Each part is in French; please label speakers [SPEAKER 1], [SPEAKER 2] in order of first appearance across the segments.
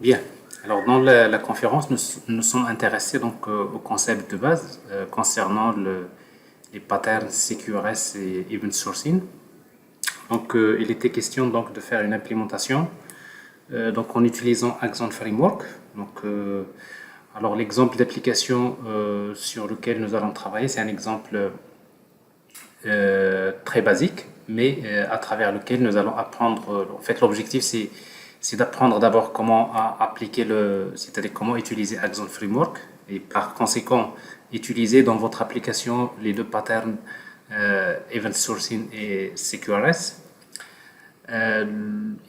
[SPEAKER 1] Bien. Alors, dans la conférence, nous sommes intéressés donc au concept de base concernant les patterns CQRS et Event Sourcing. Donc, il était question donc de faire une implémentation donc en utilisant Axon Framework. Donc, alors l'exemple d'application sur lequel nous allons travailler, c'est un exemple très basique, mais à travers lequel nous allons apprendre. En fait, l'objectif c'est d'apprendre d'abord comment appliquer c'est-à-dire comment utiliser Axon Framework et par conséquent utiliser dans votre application les deux patterns Event Sourcing et CQRS.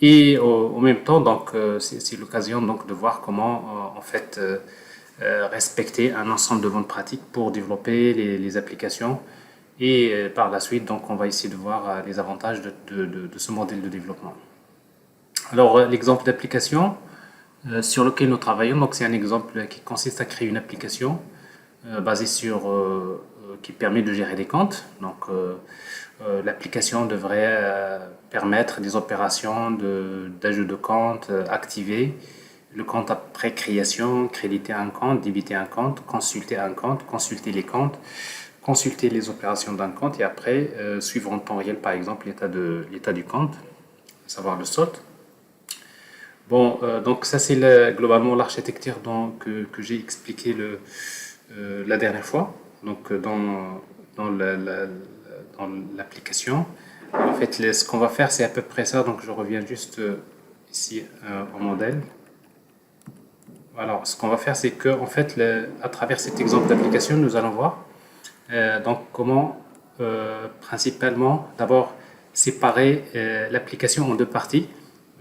[SPEAKER 1] Et en même temps, donc, c'est l'occasion donc de voir comment en fait respecter un ensemble de bonnes pratiques pour développer les applications. Et par la suite, donc, on va essayer de voir les avantages de ce modèle de développement. Alors, l'exemple d'application sur lequel nous travaillons, donc, c'est un exemple qui consiste à créer une application basée sur qui permet de gérer des comptes. Donc, l'application devrait permettre des opérations d'ajout de compte, activer le compte après création, créditer un compte, débiter un compte, consulter les comptes, consulter les opérations d'un compte et après suivre en temps réel par exemple l'état du compte, à savoir le solde. Bon, donc ça c'est globalement l'architecture que j'ai expliqué la dernière fois, donc dans l'application. En fait, ce qu'on va faire c'est à peu près ça, donc je reviens juste ici au modèle. Alors, ce qu'on va faire c'est que en fait, à travers cet exemple d'application, nous allons voir donc comment principalement d'abord séparer l'application en deux parties,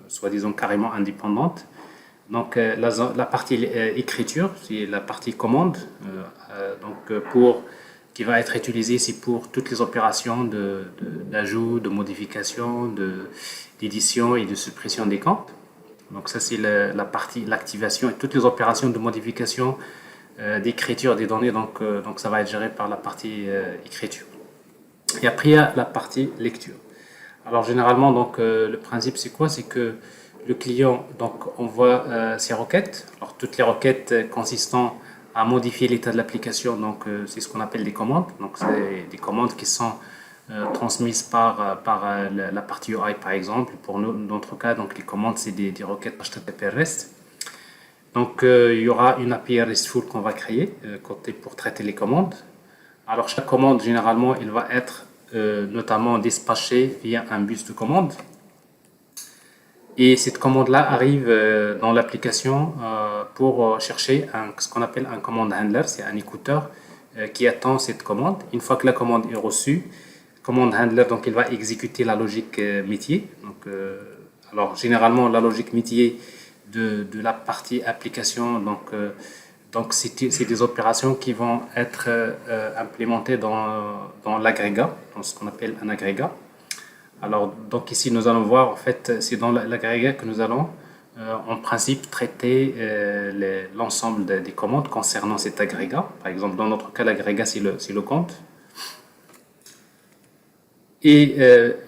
[SPEAKER 1] soit disons carrément indépendantes. Donc la partie écriture, c'est la partie commande, donc qui va être utilisée, c'est pour toutes les opérations d'ajout, de modification, d'édition et de suppression des comptes. Donc ça c'est la partie, l'activation et toutes les opérations de modification d'écriture des données, donc ça va être géré par la partie écriture. Et après il y a la partie lecture. Alors généralement donc le principe c'est quoi? C'est que le client donc envoie ses requêtes. Alors toutes les requêtes consistant à modifier l'état de l'application, donc c'est ce qu'on appelle des commandes. Donc c'est des commandes qui sont transmises par la partie UI par exemple. Pour nous, dans notre cas, donc les commandes c'est des requêtes HTTP REST. Donc il y aura une API RESTful qu'on va créer pour traiter les commandes. Alors chaque commande généralement il va être notamment dispatchée via un bus de commande. Et cette commande-là arrive dans l'application pour chercher ce qu'on appelle un command handler, c'est un écouteur qui attend cette commande. Une fois que la commande est reçue, command handler donc il va exécuter la logique métier. Donc, alors généralement la logique métier de la partie application, donc c'est des opérations qui vont être implémentées dans l'agrégat, dans ce qu'on appelle un agrégat. Alors, donc ici, nous allons voir, en fait, c'est dans l'agrégat que nous allons, en principe, traiter l'ensemble des commandes concernant cet agrégat. Par exemple, dans notre cas, l'agrégat, c'est le compte. Et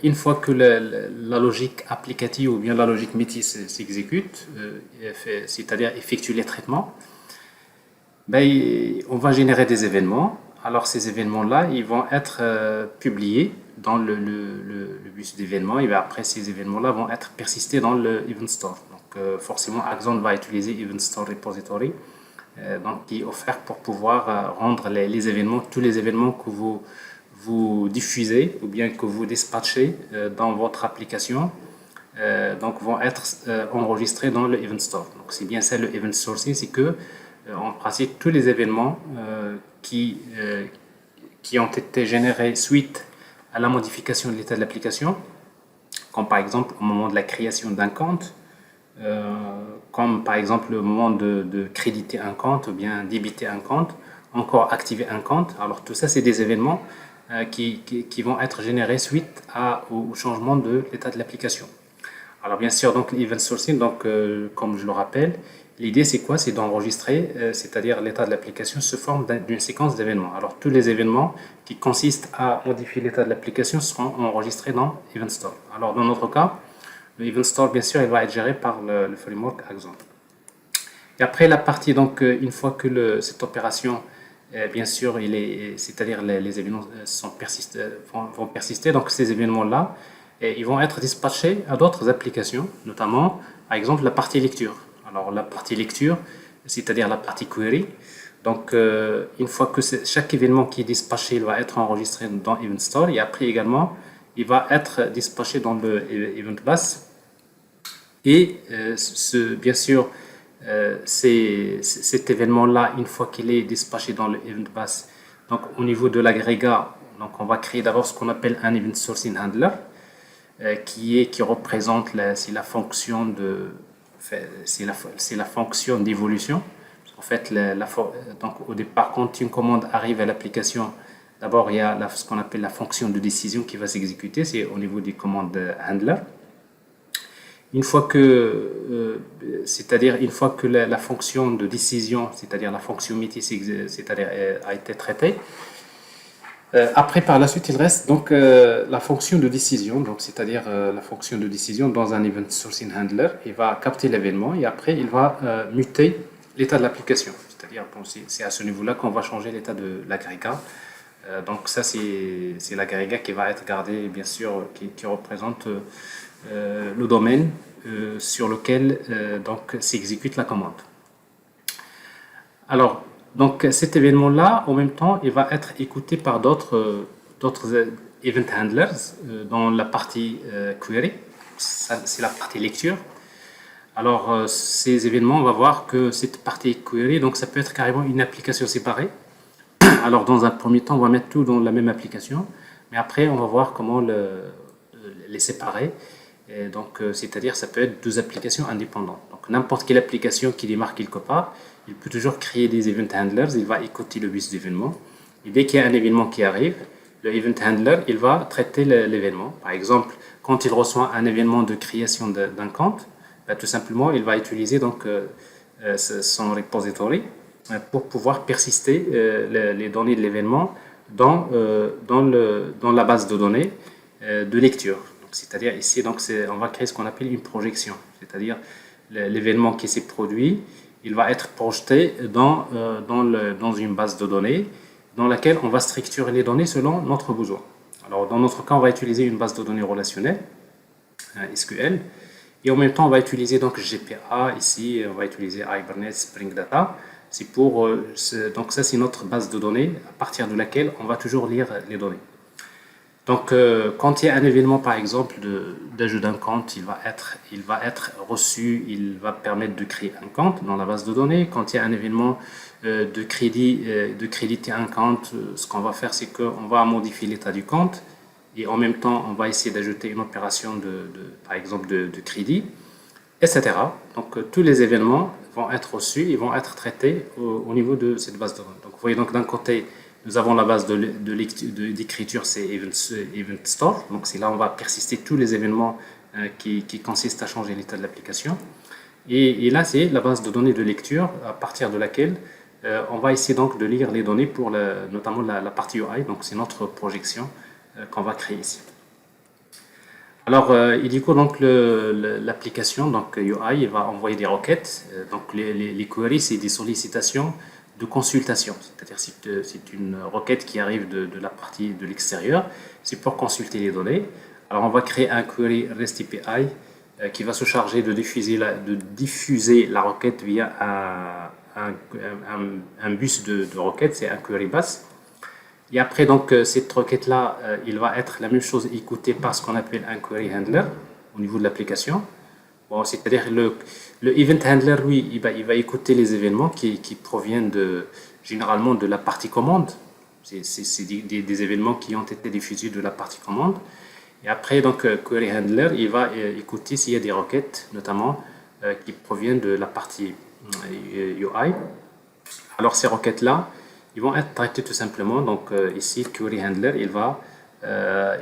[SPEAKER 1] une fois que la logique applicative ou bien la logique métier s'exécute, c'est-à-dire effectue les traitements, ben, on va générer des événements. Alors ces événements-là, ils vont être publiés dans le bus d'événements et après ces événements-là vont être persistés dans le Event Store. Donc forcément, Axon va utiliser Event Store Repository, donc qui est offert pour pouvoir rendre les événements, tous les événements que vous diffusez ou bien que vous dispatchez dans votre application, donc vont être enregistrés dans le Event Store. Donc c'est bien ça le Event Sourcing, c'est que en principe tous les événements qui ont été générés suite à la modification de l'état de l'application, comme par exemple au moment de la création d'un compte, comme par exemple au moment de créditer un compte ou bien débiter un compte, encore activer un compte. Alors tout ça c'est des événements qui vont être générés suite au changement de l'état de l'application. Alors bien sûr, donc l'event sourcing, donc comme je le rappelle, l'idée c'est quoi? C'est d'enregistrer, c'est-à-dire l'état de l'application sous forme d'une séquence d'événements. Alors tous les événements qui consistent à modifier l'état de l'application seront enregistrés dans Event Store. Alors dans notre cas, le Event Store, bien sûr, il va être géré par le framework Axon. Et après la partie, donc, une fois que cette opération, bien sûr, c'est-à-dire les événements vont persister, donc ces événements-là, ils vont être dispatchés à d'autres applications, notamment, par exemple, la partie lecture. Alors, la partie lecture, c'est-à-dire la partie query. Donc, une fois que chaque événement qui est dispatché, il va être enregistré dans Event Store et après également, il va être dispatché dans le Event Bus. Et bien sûr, cet événement-là, une fois qu'il est dispatché dans le Event Bus, donc au niveau de l'agrégat, donc on va créer d'abord ce qu'on appelle un Event Sourcing Handler, qui représente c'est la fonction c'est la fonction d'évolution. En fait, donc au départ, quand une commande arrive à l'application, d'abord il y a ce qu'on appelle la fonction de décision qui va s'exécuter, c'est au niveau des commandes handler. Une fois que, c'est-à-dire une fois que la fonction de décision, c'est-à-dire la fonction métier, c'est-à-dire a été traitée, après, par la suite, il reste donc la fonction de décision, donc c'est-à-dire la fonction de décision dans un Event Sourcing Handler. Il va capter l'événement et après, il va muter l'état de l'application. C'est-à-dire, bon, c'est à ce niveau-là qu'on va changer l'état de l'agrégat. Donc ça, c'est l'agrégat qui va être gardé, bien sûr, qui représente le domaine sur lequel donc s'exécute la commande. Alors, donc cet événement-là, en même temps, il va être écouté par d'autres event handlers dans la partie query. C'est la partie lecture. Alors, ces événements, on va voir que cette partie query, donc ça peut être carrément une application séparée. Alors, dans un premier temps, on va mettre tout dans la même application, mais après, on va voir comment les séparer. Et donc, c'est-à-dire, ça peut être deux applications indépendantes. Donc, n'importe quelle application qui démarre quelque part, il peut toujours créer des event handlers, il va écouter le bus d'événement. Et dès qu'il y a un événement qui arrive, le event handler, il va traiter l'événement. Par exemple, quand il reçoit un événement de création d'un compte, ben, tout simplement, il va utiliser donc son repository pour pouvoir persister les données de l'événement dans la base de données de lecture. C'est-à-dire ici, donc, on va créer ce qu'on appelle une projection, c'est-à-dire l'événement qui s'est produit, il va être projeté dans une base de données dans laquelle on va structurer les données selon notre besoin. Alors, dans notre cas, on va utiliser une base de données relationnelle, SQL, et en même temps, on va utiliser donc GPA, ici, on va utiliser Hibernate, Spring Data. Donc ça, c'est notre base de données à partir de laquelle on va toujours lire les données. Donc, quand il y a un événement, par exemple, d'ajout d'un compte, il va être reçu, il va permettre de créer un compte dans la base de données. Quand il y a un événement de créditer un compte, ce qu'on va faire, c'est qu'on va modifier l'état du compte et en même temps, on va essayer d'ajouter une opération par exemple, de crédit, etc. Donc, tous les événements vont être reçus et vont être traités au niveau de cette base de données. Donc, vous voyez, donc d'un côté, nous avons la base d'écriture, c'est Event Store. Donc, c'est là où on va persister tous les événements qui consistent à changer l'état de l'application. Et là, c'est la base de données de lecture à partir de laquelle on va essayer donc de lire les données pour notamment la partie UI. Donc, c'est notre projection qu'on va créer ici. Alors, il dit quoi donc l'application, donc UI, il va envoyer des requêtes. Donc, les queries, c'est des sollicitations de consultation, c'est-à-dire c'est une requête qui arrive de la partie de l'extérieur, c'est pour consulter les données. Alors on va créer un query REST API qui va se charger de diffuser la requête via un bus de requête, c'est un query bus. Et après donc cette requête là, il va être la même chose écoutée par ce qu'on appelle un query handler au niveau de l'application. Bon, c'est-à-dire le event handler, lui, il va écouter les événements qui proviennent généralement de la partie commande. C'est des événements qui ont été diffusés de la partie commande. Et après, donc, query handler, il va écouter s'il y a des requêtes, notamment, qui proviennent de la partie UI. Alors, ces requêtes-là, ils vont être traitées tout simplement. Donc, ici, le query handler, il va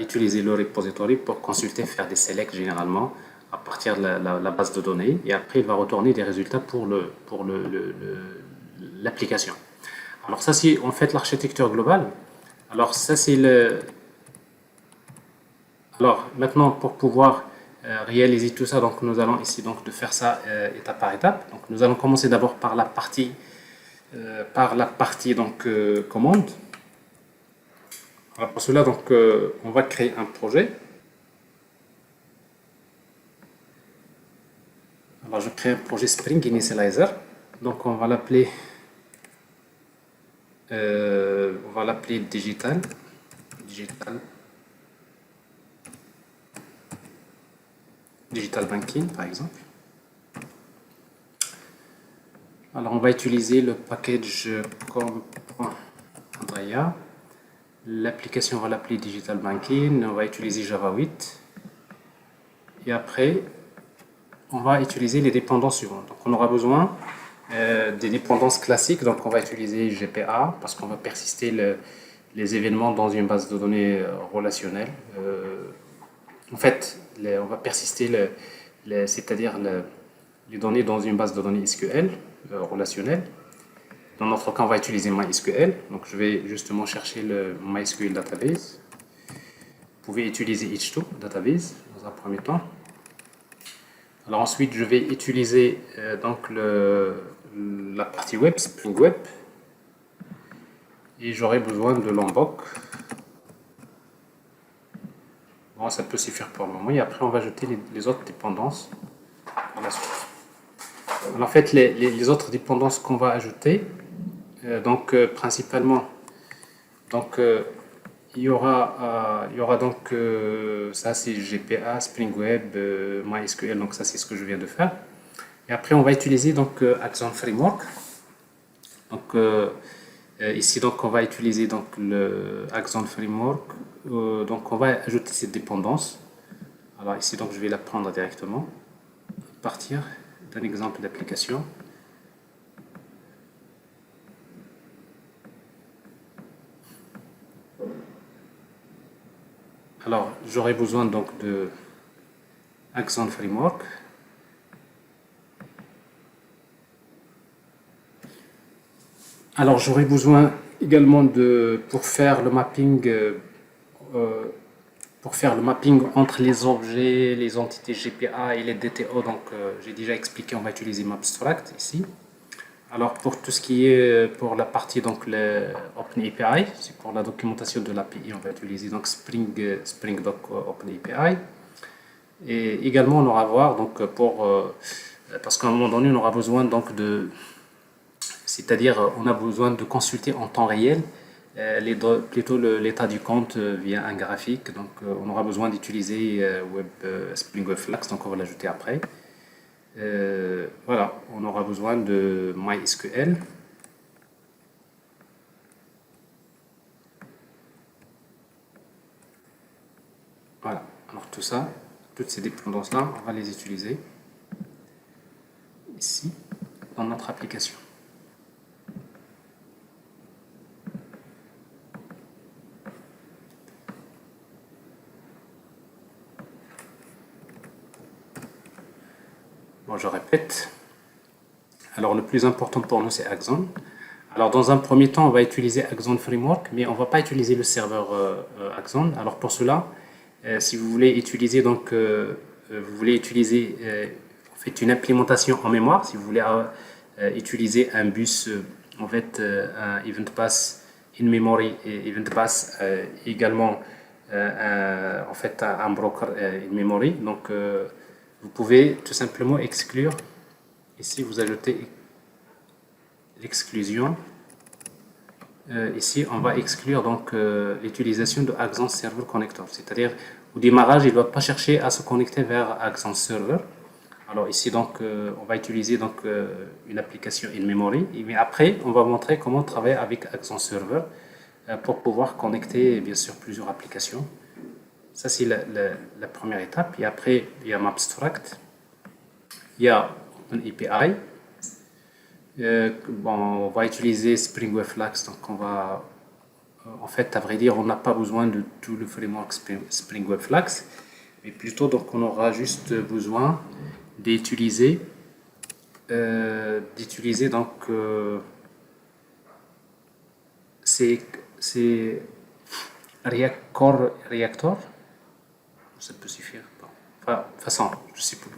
[SPEAKER 1] utiliser le repository pour consulter, faire des selects généralement, à partir de la base de données, et après il va retourner des résultats pour l'application. Alors ça, c'est en fait l'architecture globale. Alors ça, c'est Alors maintenant, pour pouvoir réaliser tout ça, donc nous allons essayer donc de faire ça étape par étape. Donc nous allons commencer d'abord par la partie donc commande. Alors pour cela donc on va créer un projet. Alors je crée un projet Spring Initializer. Donc on va l'appeler digital banking par exemple. Alors on va utiliser le package com.andrea. L'application, on va l'appeler Digital Banking. On va utiliser Java 8. Et après, on va utiliser les dépendances suivantes. Donc on aura besoin des dépendances classiques. Donc on va utiliser GPA parce qu'on va persister les événements dans une base de données relationnelle. En fait, on va persister c'est-à-dire les données dans une base de données SQL relationnelle. Dans notre cas, on va utiliser MySQL. Donc, je vais justement chercher le MySQL database. Vous pouvez utiliser H2 database dans un premier temps. Alors ensuite, je vais utiliser donc la partie web, Spring Web. Et j'aurai besoin de Lombok. Bon, ça peut suffire pour le moment. Et après, on va ajouter les autres dépendances par la suite. Alors, en fait, les autres dépendances qu'on va ajouter, principalement, donc il y aura donc ça c'est GPA, Spring Web, MySQL, donc ça c'est ce que je viens de faire. Et après on va utiliser donc Axon Framework. Donc ici donc on va utiliser donc le Axon Framework. Donc on va ajouter cette dépendance. Alors ici donc je vais la prendre directement, à partir d'un exemple d'application. Alors, j'aurai besoin donc de Axon Framework. Alors, j'aurai besoin également pour faire le mapping entre les objets, les entités GPA et les DTO. Donc, j'ai déjà expliqué, on va utiliser Mapstract ici. Alors, pour tout ce qui est pour la partie donc le OpenAPI, c'est pour la documentation de l'API, on va utiliser donc Spring Doc OpenAPI. Et également, on aura à voir donc parce qu'à un moment donné, on aura besoin donc c'est-à-dire on a besoin de consulter en temps réel plutôt l'état du compte via un graphique. Donc, on aura besoin d'utiliser Spring Web Flask, donc on va l'ajouter après. Voilà, on aura besoin de MySQL. Voilà, alors tout ça, toutes ces dépendances-là, on va les utiliser ici, dans notre application. Bon, je répète. Alors, le plus important pour nous, c'est Axon. Alors, dans un premier temps, on va utiliser Axon Framework, mais on ne va pas utiliser le serveur Axon. Alors, pour cela, si vous voulez utiliser en fait une implémentation en mémoire, si vous voulez utiliser un bus, en fait, un Event Pass in memory et Event Pass également en fait un broker in memory. Donc, vous pouvez tout simplement exclure. Ici, vous ajoutez l'exclusion. Ici, on va exclure donc l'utilisation de Axon Server Connector, c'est-à-dire au démarrage, il ne doit pas chercher à se connecter vers Axon Server. Alors ici, donc, on va utiliser donc une application in memory, mais après, on va montrer comment travailler avec Axon Server pour pouvoir connecter bien sûr plusieurs applications. Ça, c'est la première étape. Et après, il y a Mapstract, il y a OpenAPI. On va utiliser Spring Web Flask, donc on va, en fait, à vrai dire, on n'a pas besoin de tout le framework Spring Web Flask, mais plutôt, donc, on aura juste besoin d'utiliser donc c'est Reactor, ça peut suffire. Bon. Enfin, façon, je sais plus,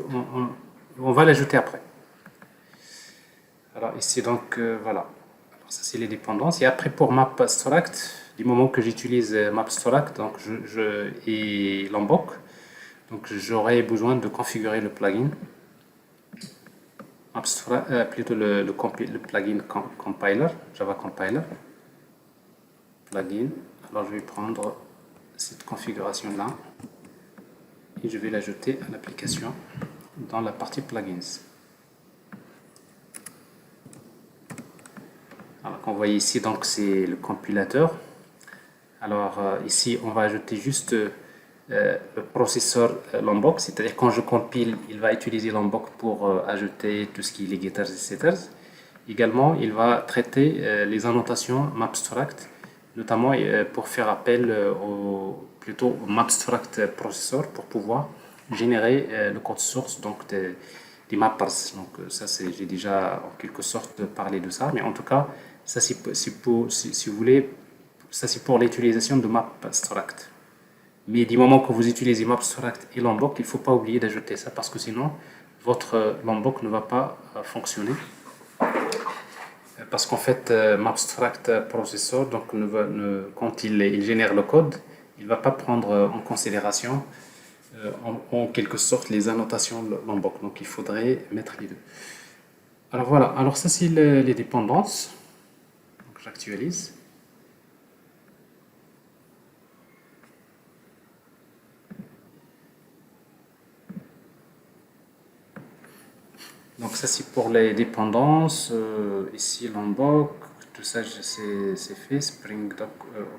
[SPEAKER 1] on va l'ajouter après. Alors ici, donc, voilà. Alors, ça, c'est les dépendances. Et après, pour MapStruct, du moment que j'utilise MapStruct donc et Lombok, donc j'aurai besoin de configurer le plugin. Plutôt le plugin compiler, Java Compiler. Plugin. Alors, je vais prendre cette configuration-là et je vais l'ajouter à l'application dans la partie plugins. Alors, comme vous voyez ici, donc c'est le compilateur. Alors ici, on va ajouter juste le processeur Lombok, c'est-à-dire quand je compile, il va utiliser Lombok pour ajouter tout ce qui est les getters et setters. Également, il va traiter les annotations MapStruct, notamment pour faire appel plutôt au MapStruct processor pour pouvoir générer le code source donc des mappers. Donc ça, j'ai déjà en quelque sorte parlé de ça, mais en tout cas, ça c'est pour, si vous voulez, ça c'est pour l'utilisation de MapStruct. Mais du moment que vous utilisez MapStruct et Lombok, il ne faut pas oublier d'ajouter ça parce que sinon, votre Lombok ne va pas fonctionner. Parce qu'en fait, MapStruct Processor, donc quand il génère le code, il ne va pas prendre en considération en quelque sorte les annotations Lombok. Donc il faudrait mettre les deux. Alors voilà, alors ça c'est les dépendances. Donc j'actualise. Donc ça c'est pour les dépendances. Ici Lombok, tout ça c'est fait. Spring Doc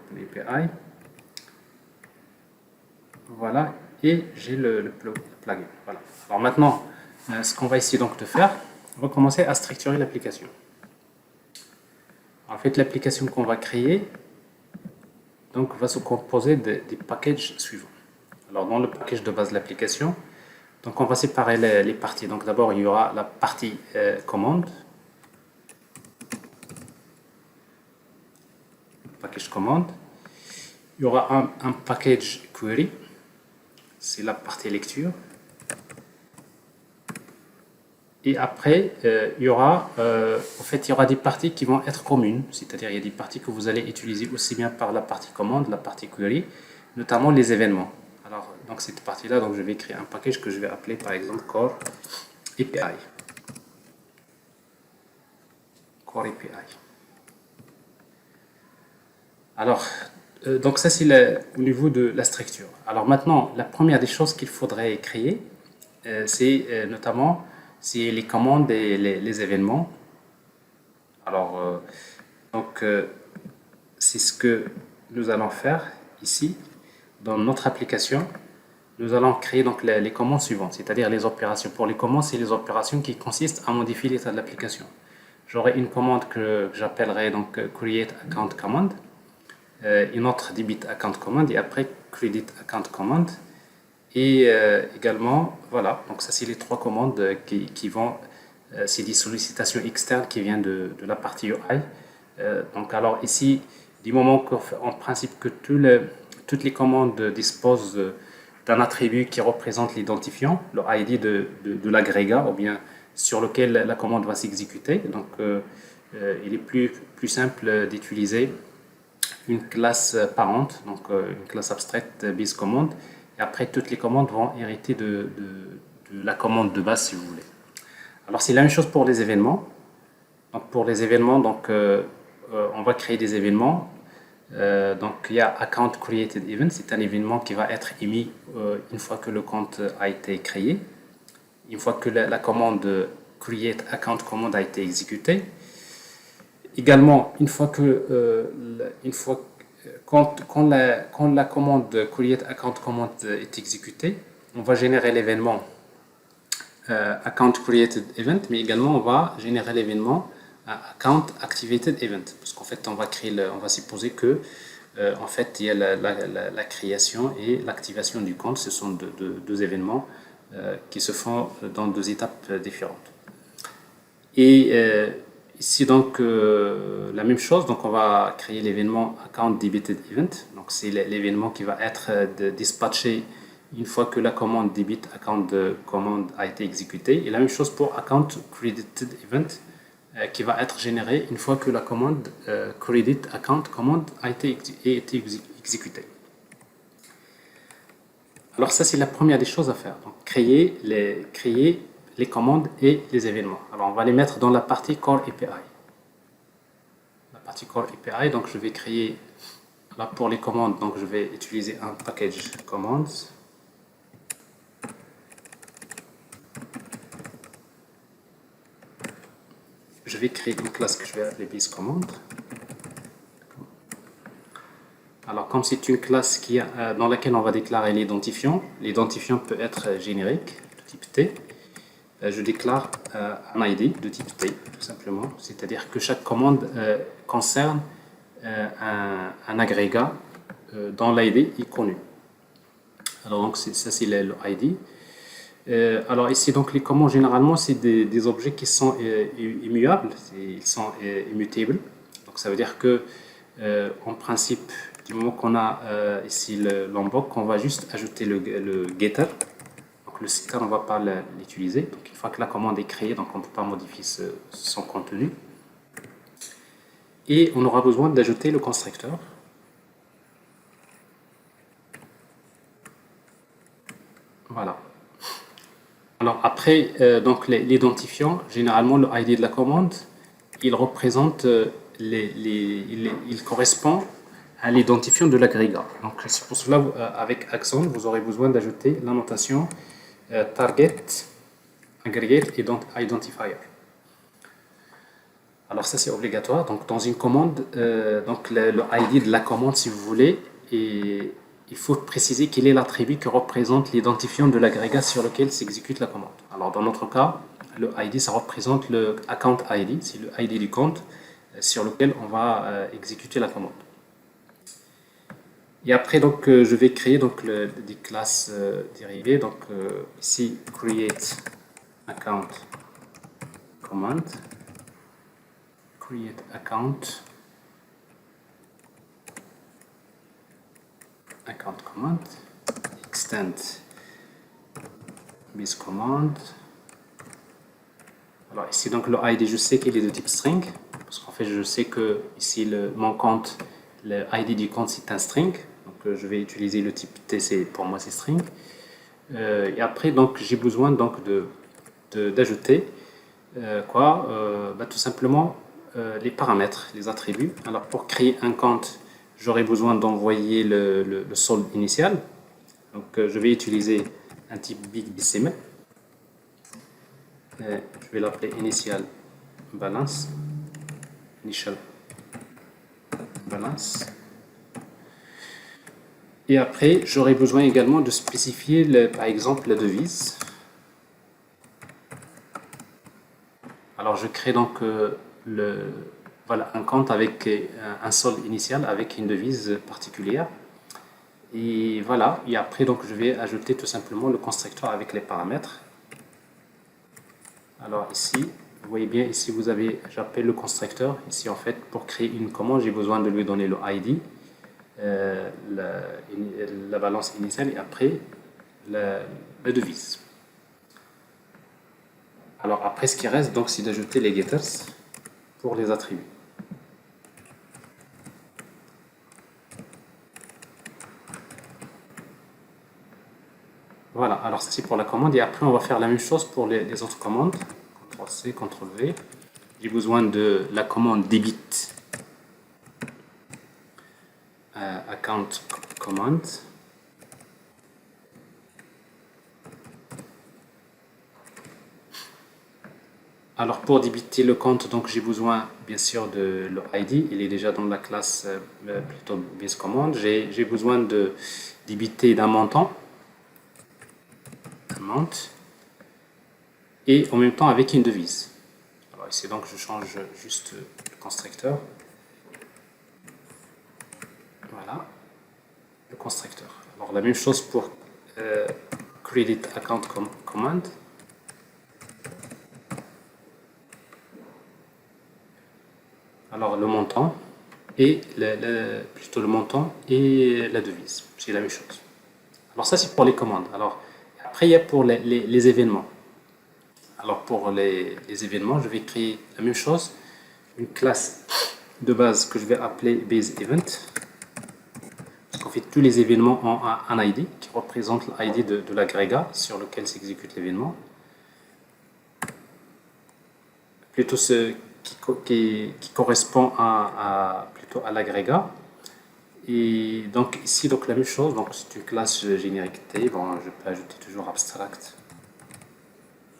[SPEAKER 1] OpenAPI. Voilà, et j'ai le plugin. Voilà. Alors maintenant, ce qu'on va essayer donc de faire, on va commencer à structurer l'application. En fait, l'application qu'on va créer donc, va se composer des packages suivants. Alors dans le package de base de l'application, donc on va séparer les parties. Donc d'abord, il y aura la partie commande, package commande. Il y aura un package query, c'est la partie lecture. Et après, il y aura des parties qui vont être communes, c'est-à-dire il y a des parties que vous allez utiliser aussi bien par la partie commande, la partie query, notamment les événements. Alors, donc cette partie-là, donc je vais créer un package que je vais appeler par exemple Core API. Core API. Alors, donc ça c'est au niveau de la structure. Alors maintenant, la première des choses qu'il faudrait créer, c'est notamment c'est les commandes et les événements. Alors, c'est ce que nous allons faire ici dans notre application. Nous allons créer donc les commandes suivantes, c'est-à-dire les opérations. Pour les commandes, c'est les opérations qui consistent à modifier l'état de l'application. J'aurai une commande que j'appellerai donc create account command, une autre debit account command et après credit account command. Et également, voilà, donc ça c'est les trois commandes qui vont, c'est des sollicitations externes qui viennent de la partie UI. Donc alors ici, du moment qu'en principe que toutes les commandes disposent d'un attribut qui représente l'identifiant, le ID de l'agrégat ou bien sur lequel la commande va s'exécuter. Donc il est plus simple d'utiliser une classe parente, donc une classe abstraite BaseCommand. Et après, toutes les commandes vont hériter de la commande de base, si vous voulez. Alors, c'est la même chose pour les événements. Donc, pour les événements, donc, on va créer des événements. Donc, il y a Account Created Event. C'est un événement qui va être émis une fois que le compte a été créé. Une fois que la commande Create Account Command a été exécutée. Également, quand la commande Create Account Command est exécutée, on va générer l'événement Account Created Event, mais également on va générer l'événement Account Activated Event, parce qu'en fait on va supposer que en fait il y a la création et l'activation du compte, ce sont deux événements qui se font dans deux étapes différentes. Et ici donc la même chose, donc on va créer l'événement Account Debited Event, donc c'est l'événement qui va être dispatché une fois que la commande debit account de commande a été exécutée. Et la même chose pour account credited event qui va être généré une fois que la commande credit account commande a été exécutée. Alors ça, c'est la première des choses à faire. Donc, créer les commandes et les événements. Alors on va les mettre dans la partie Core API. La partie Core API, donc je vais créer, là pour les commandes, donc je vais utiliser un package commands. Je vais créer une classe que je vais appeler BaseCommand. Alors, comme c'est une classe dans laquelle on va déclarer l'identifiant peut être générique, de type T. Je déclare un ID de type T, tout simplement. C'est-à-dire que chaque commande concerne un agrégat dont l'ID est connu. Alors, donc, ça, c'est le ID. Alors ici, donc les commandes, généralement, c'est des objets qui sont immuables, ils sont immutables. Donc ça veut dire que, en principe, du moment qu'on a ici l'unbox, on va juste ajouter le getter. Donc le setter, on ne va pas l'utiliser. Donc une fois que la commande est créée, donc on ne peut pas modifier son contenu. Et on aura besoin d'ajouter le constructeur. Voilà. Alors après, donc l'identifiant, généralement le ID de la commande, il représente, il correspond à l'identifiant de l'agrégat. Donc c'est pour cela, avec Axon, vous aurez besoin d'ajouter la notation target, aggregate et identifier. Alors ça c'est obligatoire. Donc dans une commande, donc le ID de la commande, si vous voulez, et il faut préciser quel est l'attribut qui représente l'identifiant de l'agrégat sur lequel s'exécute la commande. Alors dans notre cas, le ID, ça représente le account ID, c'est le ID du compte sur lequel on va exécuter la commande. Et après, donc, je vais créer donc, des classes dérivées. Donc ici, create account command, create account command, extend base command. Alors ici donc le ID, je sais qu'il est de type string parce qu'en fait je sais que ici mon compte, le ID du compte c'est un string, donc je vais utiliser le type TC, pour moi c'est string. Et après donc j'ai besoin donc d'ajouter tout simplement les paramètres, les attributs. Alors pour créer un compte, j'aurai besoin d'envoyer le solde initial. Donc je vais utiliser un type big BCM. Je vais l'appeler initial balance. Et après, j'aurai besoin également de spécifier par exemple la devise. Alors je crée donc un compte avec un solde initial avec une devise particulière. Et voilà, et après donc je vais ajouter tout simplement le constructeur avec les paramètres. Alors ici, vous voyez bien, ici vous avez, j'appelle le constructeur. Ici en fait, pour créer une commande, j'ai besoin de lui donner le ID, la balance initiale et après la devise. Alors après, ce qui reste donc, c'est d'ajouter les getters pour les attributs. Voilà, alors ça c'est pour la commande et après on va faire la même chose pour les autres commandes. CTRL-C, CTRL-V. J'ai besoin de la commande debit account command. Alors pour débiter le compte, donc j'ai besoin bien sûr de l'ID, il est déjà dans la classe plutôt base command. J'ai besoin de débiter d'un montant, et en même temps avec une devise. Alors ici donc je change juste le constructeur. Voilà, le constructeur. Alors la même chose pour credit account command. Alors le montant et plutôt le montant et la devise, c'est la même chose. Alors ça, c'est pour les commandes. Alors après, il y a pour les événements. Alors pour les événements, je vais créer la même chose, une classe de base que je vais appeler baseEvent. Parce qu'en fait, tous les événements ont un ID qui représente l'ID de l'agrégat sur lequel s'exécute l'événement. Plutôt ce qui correspond plutôt à l'agrégat. Et donc ici, donc la même chose, donc c'est une classe générique T. Bon, je peux ajouter toujours abstract.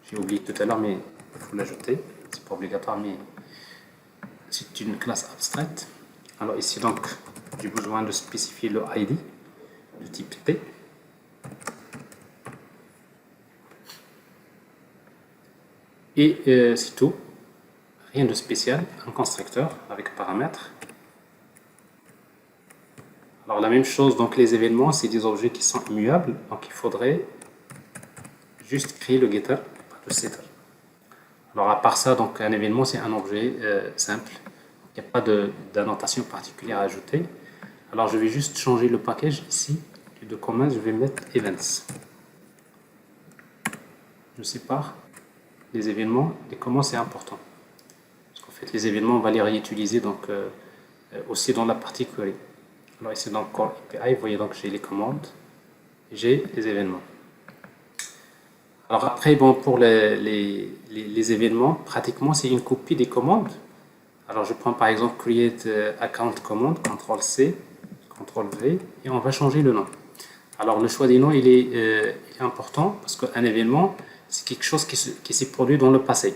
[SPEAKER 1] J'ai oublié tout à l'heure, mais il faut l'ajouter. C'est pas obligatoire, mais c'est une classe abstraite. Alors ici, donc, j'ai besoin de spécifier le ID de type T. Et c'est tout. Rien de spécial. Un constructeur avec paramètres. Alors la même chose, donc les événements, c'est des objets qui sont immuables. Donc il faudrait juste créer le getter, pas le setter. Alors à part ça, donc un événement, c'est un objet simple. Il n'y a pas d'annotation particulière à ajouter. Alors je vais juste changer le package ici. De commandes, je vais mettre events. Je sépare les événements. Les commandes, c'est important. Parce qu'en fait, les événements, on va les réutiliser donc, aussi dans la partie query. Alors ici, dans Core API, vous voyez donc j'ai les commandes, j'ai les événements. Alors après, bon, pour les événements, pratiquement, c'est une copie des commandes. Alors je prends par exemple create account command, CTRL-C, CTRL-V, et on va changer le nom. Alors le choix des noms, il est important parce qu'un événement, c'est quelque chose qui s'est produit dans le passé.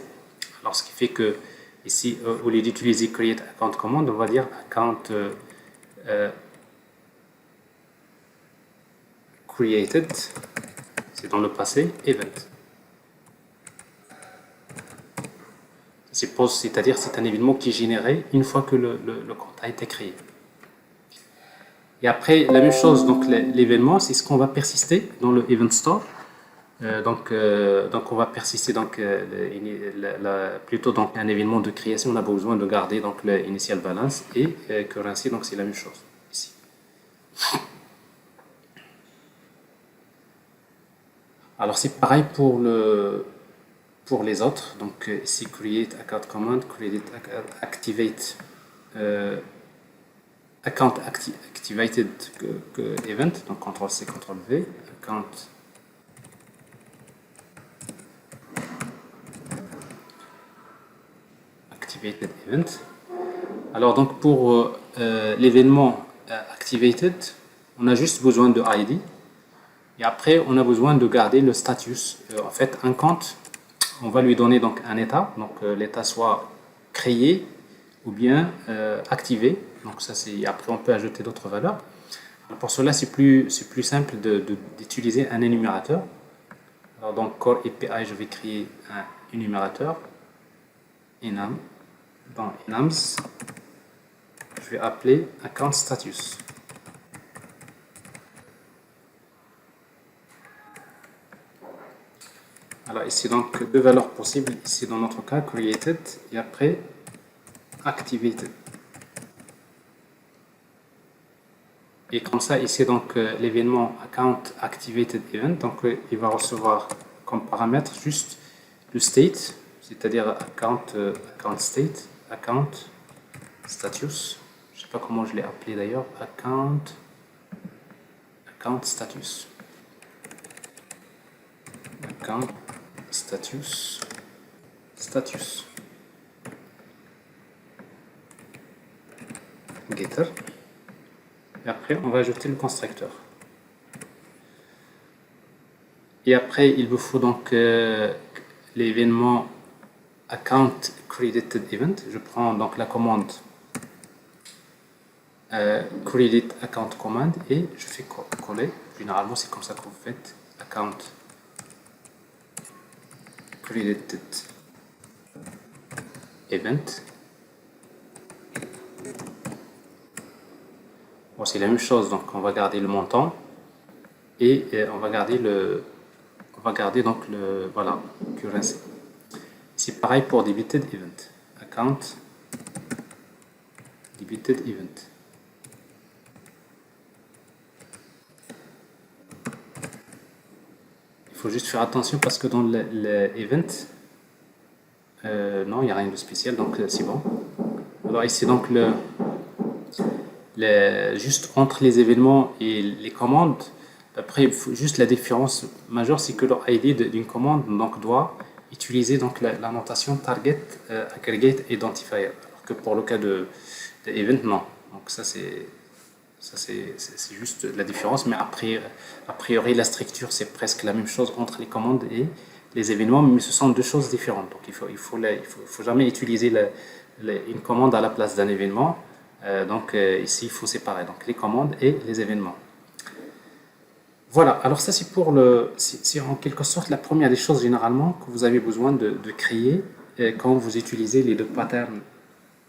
[SPEAKER 1] Alors ce qui fait que ici, au lieu d'utiliser create account command, on va dire account created, c'est dans le passé, event. C'est-à-dire c'est un événement qui est généré une fois que le compte a été créé. Et après, la même chose, donc l'événement, c'est ce qu'on va persister dans le event store. Donc on va persister donc, plutôt donc un événement de création, on a besoin de garder donc l'initial balance et currency, donc c'est la même chose ici. Alors c'est pareil pour les autres. Donc ici create account command, create activate account activated event, donc CTRL-C, CTRL-V, account activated event. Alors donc pour l'événement activated, on a juste besoin de ID et après on a besoin de garder le status. En fait, un compte, on va lui donner donc un état, donc l'état soit créé ou bien activé. Donc ça c'est, après on peut ajouter d'autres valeurs. Alors pour cela c'est plus simple d'utiliser un énumérateur. Alors dans Core API je vais créer un énumérateur enum. Dans enums je vais appeler account status. Alors ici donc deux valeurs possibles, ici dans notre cas created et après activated. Et comme ça ici donc l'événement account activated event, donc il va recevoir comme paramètre juste le state, c'est-à-dire account state, account status. Je ne sais pas comment je l'ai appelé d'ailleurs, account status. Account status. Getter. Et après, on va ajouter le constructeur. Et après, il vous faut donc l'événement account credited event. Je prends donc la commande credit account command et je fais coller. Généralement, c'est comme ça que vous faites account credited event. Bon, c'est la même chose, donc on va garder le montant et on va garder donc le voilà currency. C'est pareil pour debited event, account debited event. faut juste faire attention parce que dans l'event, non, il n'y a rien de spécial, donc c'est bon. Alors ici, donc, juste entre les événements et les commandes, après, juste la différence majeure, c'est que le ID d'une commande donc, doit utiliser donc, la notation target, aggregate, identifier. Alors que pour le cas de event, non. Donc ça, c'est juste la différence, mais a priori, la structure, c'est presque la même chose entre les commandes et les événements, mais ce sont deux choses différentes. Donc il faut jamais utiliser une commande à la place d'un événement. Donc ici, il faut séparer donc, les commandes et les événements. Voilà, alors ça c'est en quelque sorte la première des choses généralement que vous avez besoin de créer quand vous utilisez les deux patterns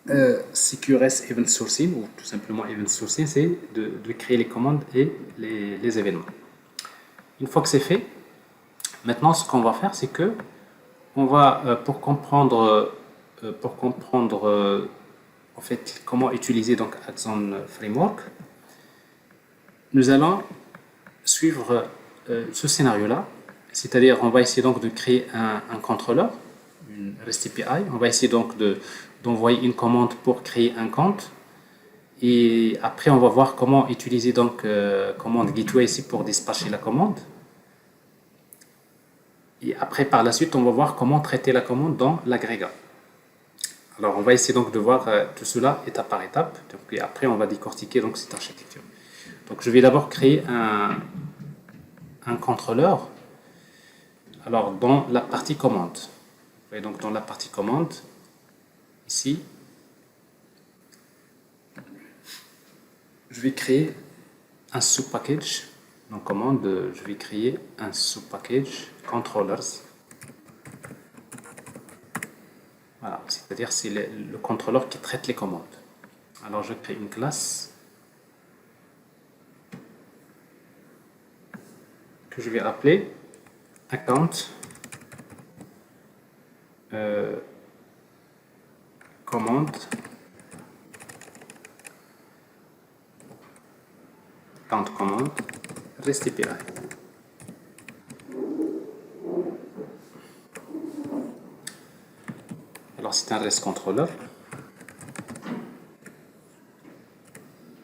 [SPEAKER 1] CQRS Event Sourcing ou tout simplement Event Sourcing, c'est de créer les commandes et les événements. Une fois que c'est fait, maintenant ce qu'on va faire c'est que on va pour comprendre en fait comment utiliser donc Axon Framework, nous allons suivre ce scénario-là, c'est-à-dire on va essayer donc de créer un contrôleur, une REST API, on va essayer donc d'envoyer une commande pour créer un compte, et après on va voir comment utiliser donc commande gateway ici pour dispatcher la commande, et après par la suite on va voir comment traiter la commande dans l'agrégat. Alors on va essayer donc de voir tout cela étape par étape, donc, et après on va décortiquer donc cette architecture. Donc je vais d'abord créer un contrôleur. Alors dans la partie commande, vous voyez donc dans la partie commande ici, je vais créer un sous-package. Donc commande, je vais créer un sous-package controllers. Voilà, c'est-à-dire c'est le contrôleur qui traite les commandes. Alors je crée une classe que je vais appeler account commande account commande REST API. Alors c'est un REST controller.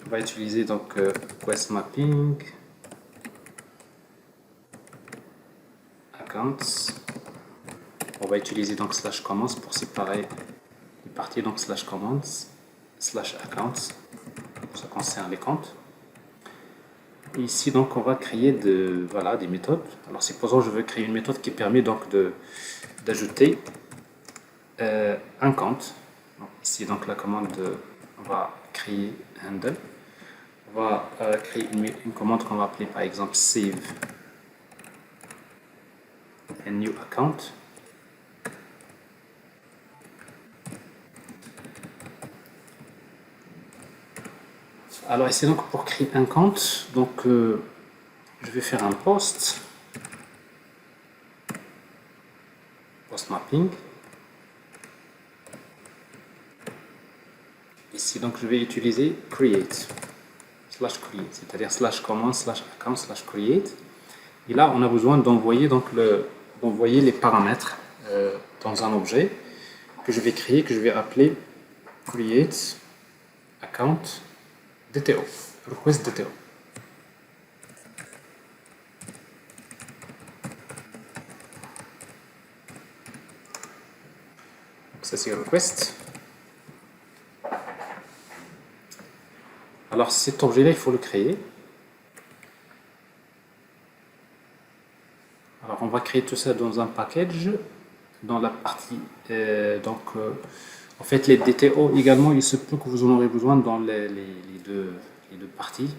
[SPEAKER 1] On va utiliser donc request mapping accounts. On va utiliser donc slash commands pour séparer les parties, donc slash commands slash accounts, ça concerne les comptes. Et ici donc on va créer des méthodes. Alors supposons je veux créer une méthode qui permet donc d'ajouter un compte. Donc, ici donc la commande on va créer handle. On va créer une commande qu'on va appeler par exemple save a new account. Alors ici donc pour créer un compte, donc je vais faire un post mapping. Ici donc je vais utiliser create slash create, c'est-à-dire slash command slash account slash create. Et là on a besoin d'envoyer donc d'envoyer les paramètres dans un objet que je vais créer, que je vais appeler create account DTO, request DTO. Donc ça c'est request. Alors cet objet-là, il faut le créer. Alors on va créer tout ça dans un package, dans la partie en fait les DTO également, il se peut que vous en aurez besoin dans les deux parties.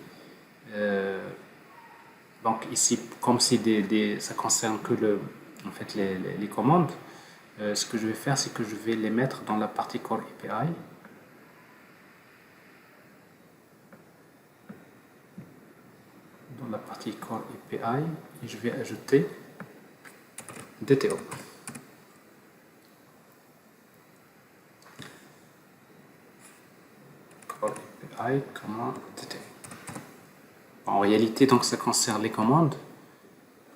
[SPEAKER 1] Donc ici, comme c'est ça concerne que en fait les commandes, ce que je vais faire, c'est que je vais les mettre dans la partie Core API. Dans la partie Core API, et je vais ajouter DTO. Core API, DTO. En réalité, donc ça concerne les commandes.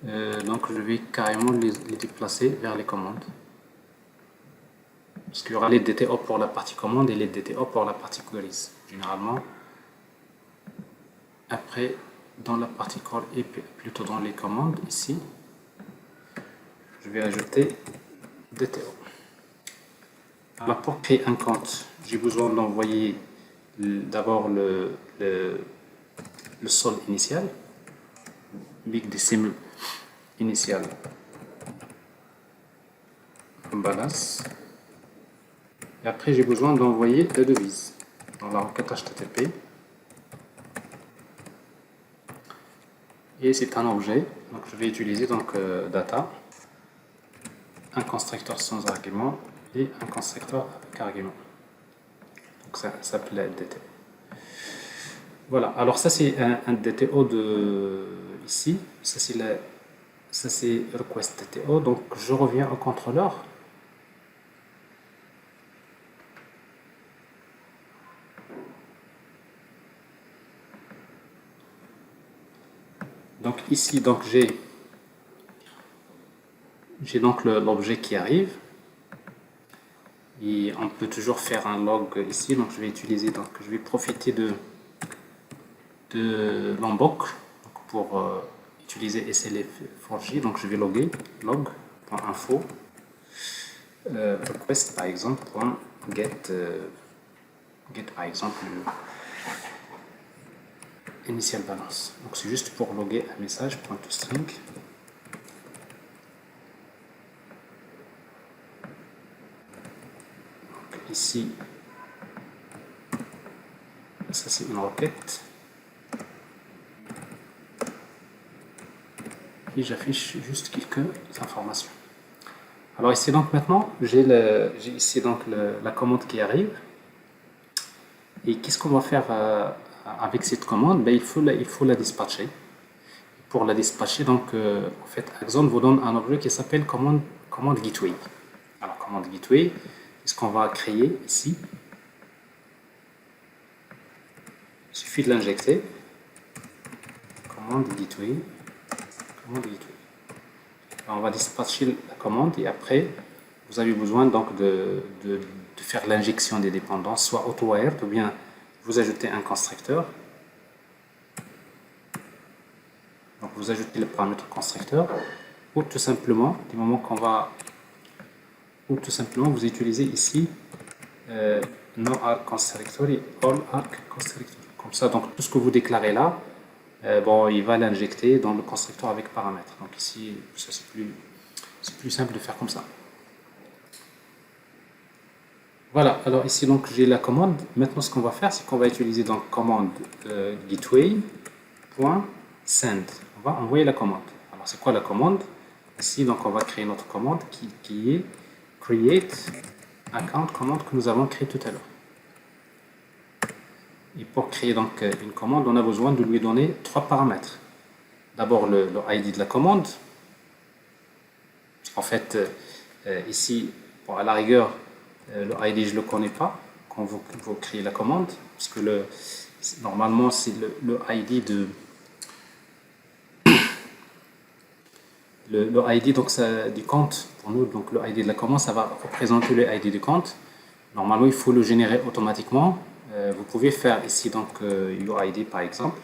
[SPEAKER 1] Donc je vais carrément les déplacer vers les commandes. Parce qu'il y aura les DTO pour la partie commande et les DTO pour la partie queries. Généralement, après, dans la partie call et plutôt dans les commandes, ici, je vais ajouter DTO. Alors pour créer un compte, j'ai besoin d'envoyer d'abord le solde initial, big decimal initial balance. Et après, j'ai besoin d'envoyer la devise dans la requête HTTP. Et c'est un objet, donc je vais utiliser donc data, un constructeur sans argument et un constructeur avec argument. Donc ça s'appelle DTO. Voilà, alors ça c'est un DTO de ici, ça c'est request DTO. Donc je reviens au contrôleur. Donc ici, donc j'ai donc l'objet qui arrive et on peut toujours faire un log ici. Donc je vais utiliser, donc je vais profiter de l'emboc pour utiliser SLF4J. Donc je vais loguer log.info request par exemple .get get par exemple initial balance. Donc c'est juste pour loguer un message .toString. Donc ici, ça c'est une requête. Et j'affiche juste quelques informations. Alors ici donc maintenant, j'ai ici donc la commande qui arrive. Et qu'est-ce qu'on va faire avec cette commande? Ben, il faut la dispatcher. Pour la dispatcher, donc en fait, Axon vous donne un objet qui s'appelle commande gateway. Alors commande gateway, ce qu'on va créer ici, il suffit de l'injecter. Commande gateway. Alors, on va dispatcher la commande et après, vous avez besoin donc de faire l'injection des dépendances, soit auto-wired ou bien vous ajoutez un constructeur. Donc vous ajoutez le paramètre constructeur ou tout simplement, du moment qu'on va, ou tout simplement vous utilisez ici no arc constructor et all arc constructor. Comme ça, donc tout ce que vous déclarez là, bon, il va l'injecter dans le constructeur avec paramètres. Donc ici, c'est plus simple de faire comme ça. Voilà, alors ici donc j'ai la commande. Maintenant ce qu'on va faire, c'est qu'on va utiliser donc commande gateway.send. On va envoyer la commande. Alors c'est quoi la commande? Ici donc on va créer notre commande qui est create account, commande que nous avons créée tout à l'heure. Et pour créer donc une commande, on a besoin de lui donner trois paramètres. D'abord le ID de la commande. En fait, ici, bon, à la rigueur, le ID je ne le connais pas quand vous créez la commande, parce que normalement c'est le ID de le ID donc ça, du compte pour nous, donc le ID de la commande ça va représenter le ID du compte. Normalement il faut le générer automatiquement. Vous pouvez faire ici donc UID par exemple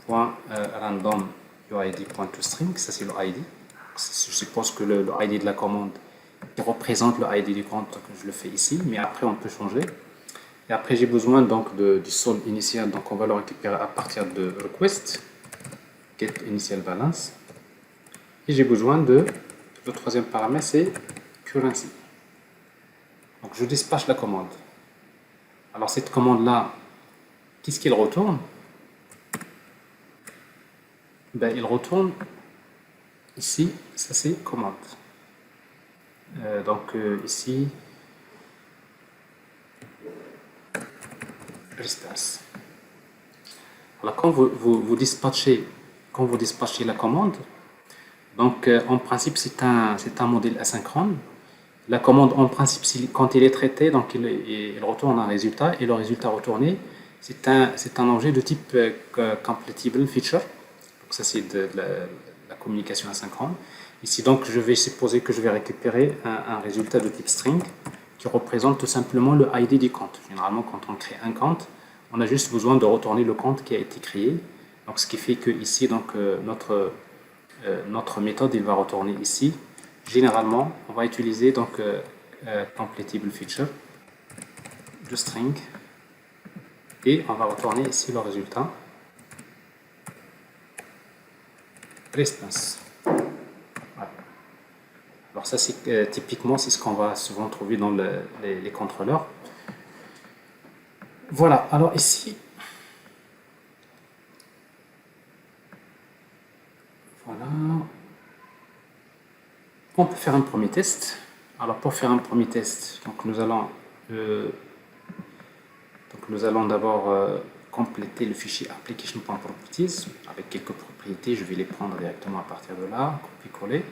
[SPEAKER 1] .random UID.toString, ça c'est le ID. Je suppose que le ID de la commande qui représente le ID du compte, donc je le fais ici, mais après on peut changer. Et après j'ai besoin donc du solde initial, donc on va le récupérer à partir de request get initial balance. Et j'ai besoin de le troisième paramètre, c'est currency. Donc je dispatche la commande. Alors cette commande là, qu'est-ce qu'il retourne? Ben, il retourne ici, ça c'est commande. Donc ici response. Alors quand vous dispatchez la commande, donc en principe c'est un modèle asynchrone. La commande en principe quand il est traité, donc il retourne un résultat et le résultat retourné c'est un objet de type completable feature. Donc ça c'est la la communication asynchrone. Ici, donc, je vais supposer que je vais récupérer un résultat de type string qui représente tout simplement le ID du compte. Généralement, quand on crée un compte, on a juste besoin de retourner le compte qui a été créé. Donc, ce qui fait que ici, donc, notre méthode, il va retourner ici. Généralement, on va utiliser donc completable feature de string et on va retourner ici le résultat response. Voilà. Alors ça, c'est typiquement c'est ce qu'on va souvent trouver dans les contrôleurs. Voilà. Alors ici, voilà, on peut faire un premier test. Alors pour faire un premier test, donc nous allons d'abord compléter le fichier application.properties avec quelques propriétés. Je vais les prendre directement à partir de là, copier-coller.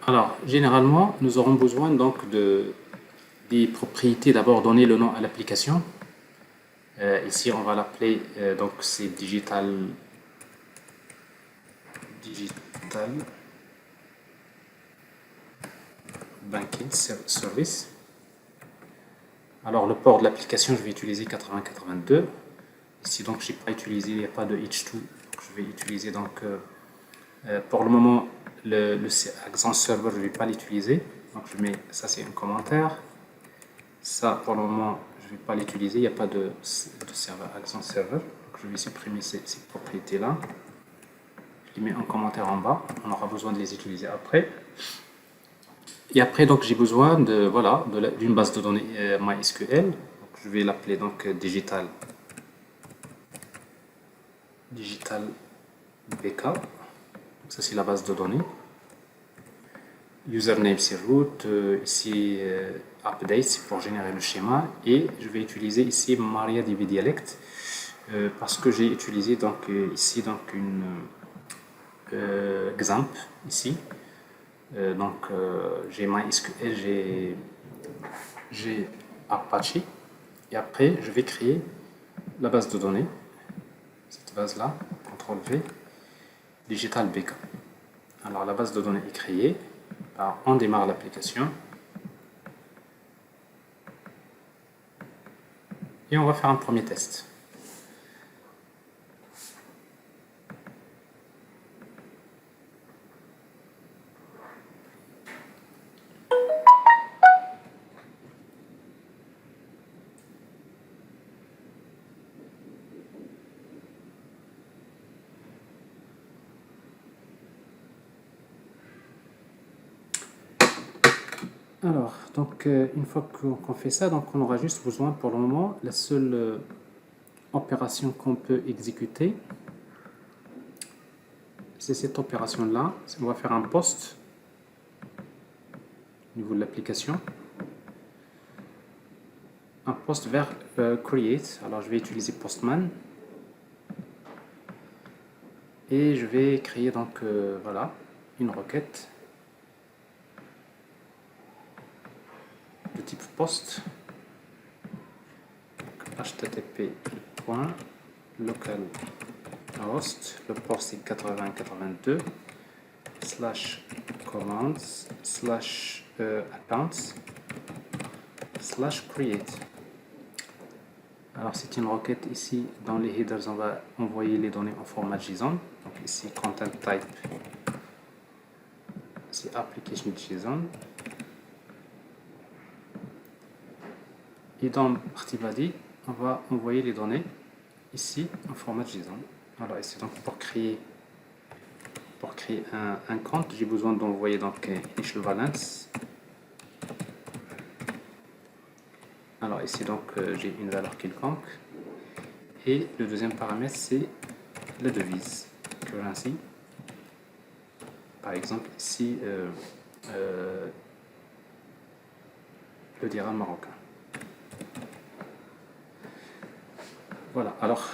[SPEAKER 1] Alors, généralement, nous aurons besoin donc des propriétés. D'abord, donner le nom à l'application. Ici, on va l'appeler, donc c'est digital banking service. Alors, le port de l'application, je vais utiliser 8082. Ici, donc, je n'ai pas utilisé, il n'y a pas de H2. Donc, je vais utiliser, donc, pour le moment, le Accent Server, je ne vais pas l'utiliser. Donc, je mets, ça, c'est un commentaire. Ça, pour le moment, je ne vais pas l'utiliser. Il n'y a pas de serveur Accent Server. Donc, je vais supprimer ces propriétés-là. Je les mets en commentaire en bas. On aura besoin de les utiliser après. Et après, donc, j'ai besoin de, voilà, d'une base de données MySQL. Donc, je vais l'appeler donc digital BK. Donc, ça, c'est la base de données. Username, c'est root. Ici, update, c'est pour générer le schéma. Et je vais utiliser ici MariaDB Dialect parce que j'ai utilisé donc ici donc une XAMPP ici. Donc j'ai MySQL, j'ai Apache et après je vais créer la base de données, cette base là, CTRL V, Digital BK. Alors la base de données est créée. Alors, on démarre l'application et on va faire un premier test. Alors, donc une fois qu'on fait ça, donc on aura juste besoin pour le moment, la seule opération qu'on peut exécuter, c'est cette opération-là. On va faire un post au niveau de l'application. Un post vers create. Alors je vais utiliser Postman. Et je vais créer donc voilà, une requête de type post. http://localhost, le port c'est 8082 /commands /accounts /create. Alors c'est une requête ici, dans les headers on va envoyer les données en format JSON. Donc ici content type c'est application JSON. Et dans partie body, on va envoyer les données ici en format JSON. Alors ici donc pour créer un compte, j'ai besoin d'envoyer donc initial valence. Alors ici donc j'ai une valeur quelconque et le deuxième paramètre c'est la devise currency. Par exemple ici le dirham marocain. Voilà, alors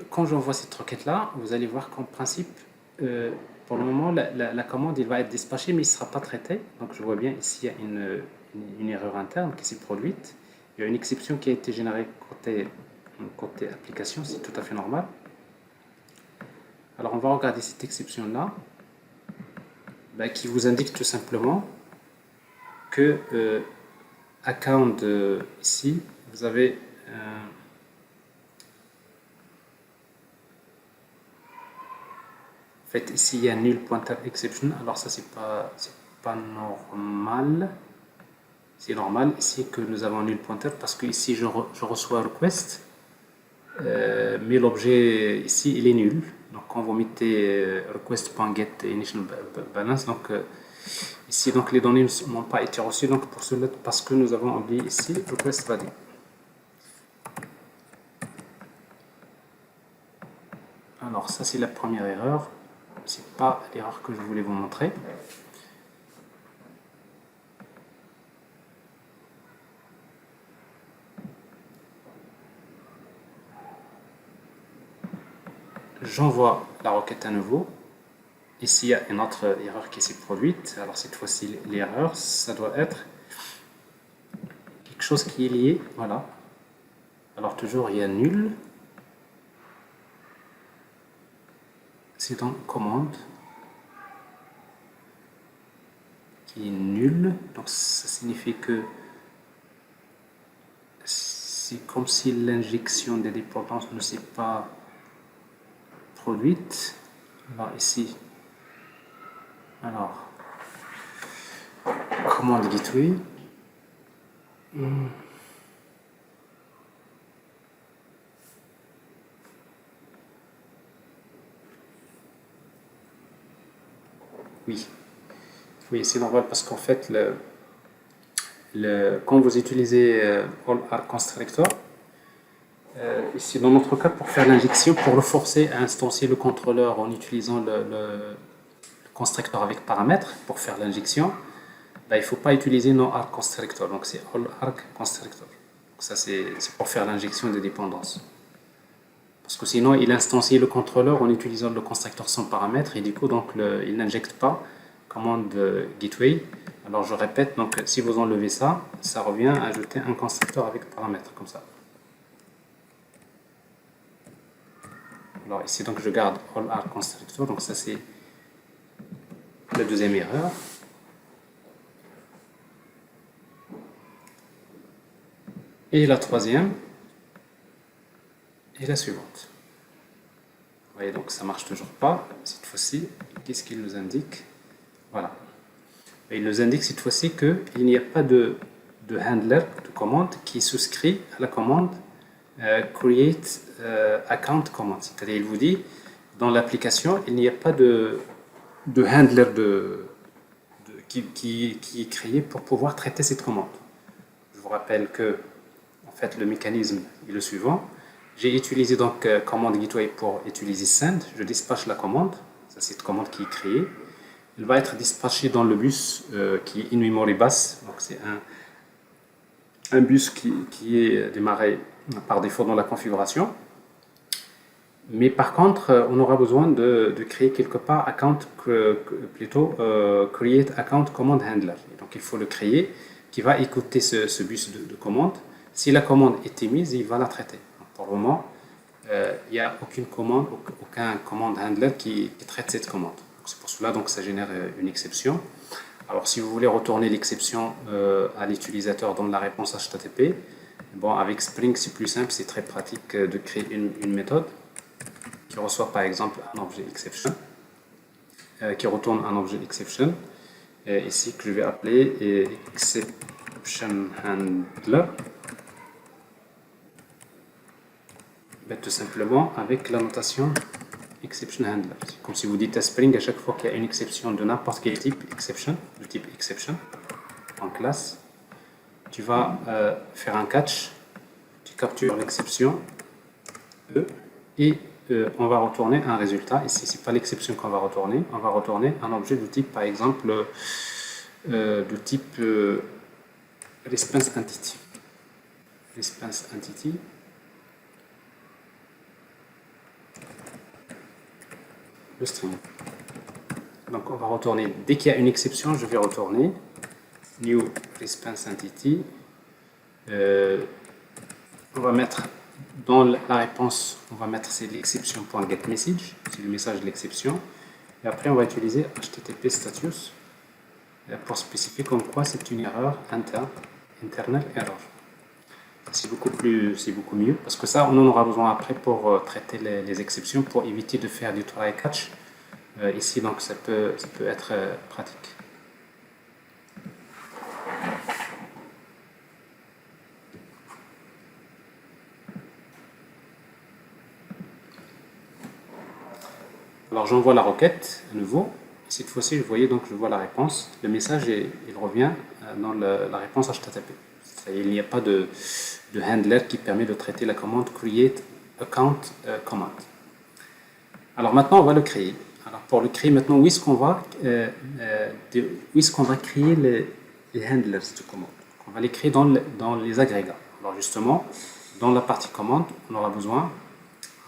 [SPEAKER 1] quand j'envoie cette requête là, vous allez voir qu'en principe pour le moment, la commande il va être dispatchée, mais il ne sera pas traité. Donc je vois bien ici, il y a une erreur interne qui s'est produite. Il y a une exception qui a été générée côté application, c'est tout à fait normal. Alors on va regarder cette exception-là, qui vous indique tout simplement que account ici, vous avez en fait ici il y a null pointer exception. Alors ça c'est pas normal. C'est normal ici que nous avons null pointer parce que ici je reçois request, mais l'objet ici il est nul. Donc quand vous mettez request.getInitialBalance, donc ici donc les données n'ont pas été reçues, donc pour cela parce que nous avons oublié ici request value. Alors ça c'est la première erreur, c'est pas l'erreur que je voulais vous montrer. J'envoie la requête à nouveau. Ici, il y a une autre erreur qui s'est produite. Alors cette fois-ci, l'erreur, ça doit être quelque chose qui est lié. Voilà. Alors toujours, il y a nul. C'est dans commande qui est nul. Donc ça signifie que c'est comme si l'injection des dépendances ne s'est pas produite. Alors ici, alors commande gateway. Oui, c'est normal parce qu'en fait, quand vous utilisez all constructor, ici dans notre cas, pour faire l'injection, pour le forcer à instancier le contrôleur en utilisant le constructeur avec paramètres pour faire l'injection, il ne faut pas utiliser no arg constructor, donc c'est all arg constructor. Donc ça c'est pour faire l'injection des dépendances. Parce que sinon il instancie le contrôleur en utilisant le constructeur sans paramètres et du coup donc il n'injecte pas commande gateway. Alors je répète, donc si vous enlevez ça, ça revient à ajouter un constructeur avec paramètres comme ça. Alors ici donc je garde all arg constructor, donc ça c'est la deuxième erreur. Et la troisième et la suivante. Vous voyez donc ça marche toujours pas cette fois-ci. Qu'est-ce qu'il nous indique? Voilà. Et il nous indique cette fois-ci qu'il n'y a pas de handler, de commande qui souscrit à la commande create account command. C'est-à-dire il vous dit dans l'application il n'y a pas de handler qui est créé pour pouvoir traiter cette commande. Je vous rappelle que en fait le mécanisme est le suivant. J'ai utilisé donc commande gateway pour utiliser send. Je dispatche la commande. Ça c'est une commande qui est créée. Il va être dispatché dans le bus qui est in-memory bus. Donc c'est un bus qui est démarré par défaut dans la configuration. Mais par contre, on aura besoin de créer quelque part create account command handler. Et donc il faut le créer, qui va écouter ce bus de commande. Si la commande est émise, il va la traiter. Donc pour le moment, il n'y a aucun command handler qui traite cette commande. C'est pour cela donc ça génère une exception. Alors si vous voulez retourner l'exception à l'utilisateur dans la réponse HTTP, bon, avec Spring c'est plus simple, c'est très pratique de créer une méthode qui reçoit par exemple un objet exception, qui retourne un objet exception, ici que je vais appeler exception handler, tout simplement avec la notation exception handler. C'est comme si vous dites à Spring à chaque fois qu'il y a une exception de n'importe quel type exception, de type exception en classe, tu vas faire un catch, tu captures l'exception et on va retourner un résultat. Ici c'est pas l'exception qu'on va retourner, on va retourner un objet de type par exemple de type response entity. Response entity. Le string. Donc on va retourner, dès qu'il y a une exception, je vais retourner new response entity. On va mettre dans la réponse, on va mettre c'est l'exception.getMessage, c'est le message de l'exception. Et après on va utiliser http status pour spécifier comme quoi c'est une erreur internal error. C'est beaucoup mieux parce que ça on en aura besoin après pour traiter les exceptions, pour éviter de faire du try catch ici, donc ça peut être pratique. Alors j'envoie la requête à nouveau. Cette fois-ci, vous voyez, donc je vois la réponse. Le message, il revient dans la réponse HTTP. Il n'y a pas de handler qui permet de traiter la commande create account command. Alors maintenant, on va le créer. Alors pour le créer maintenant, où est-ce qu'on va créer les handlers de commande? On va les créer dans les agrégats. Alors justement, dans la partie commande, on aura besoin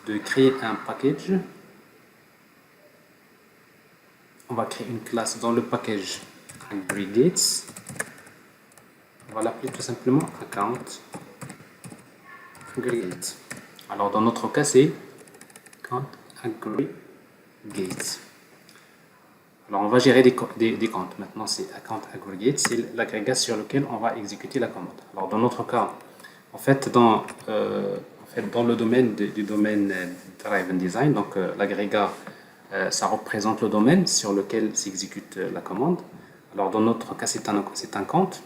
[SPEAKER 1] de créer un package. On va créer une classe dans le package aggregates. On va l'appeler tout simplement account aggregate. Alors dans notre cas, c'est account aggregate. Alors on va gérer des comptes. Maintenant, c'est account aggregate, c'est l'agrégat sur lequel on va exécuter la commande. Alors dans notre cas, en fait, dans le domaine du domaine Driven Design, donc l'agrégat, ça représente le domaine sur lequel s'exécute la commande. Alors dans notre cas, c'est un compte.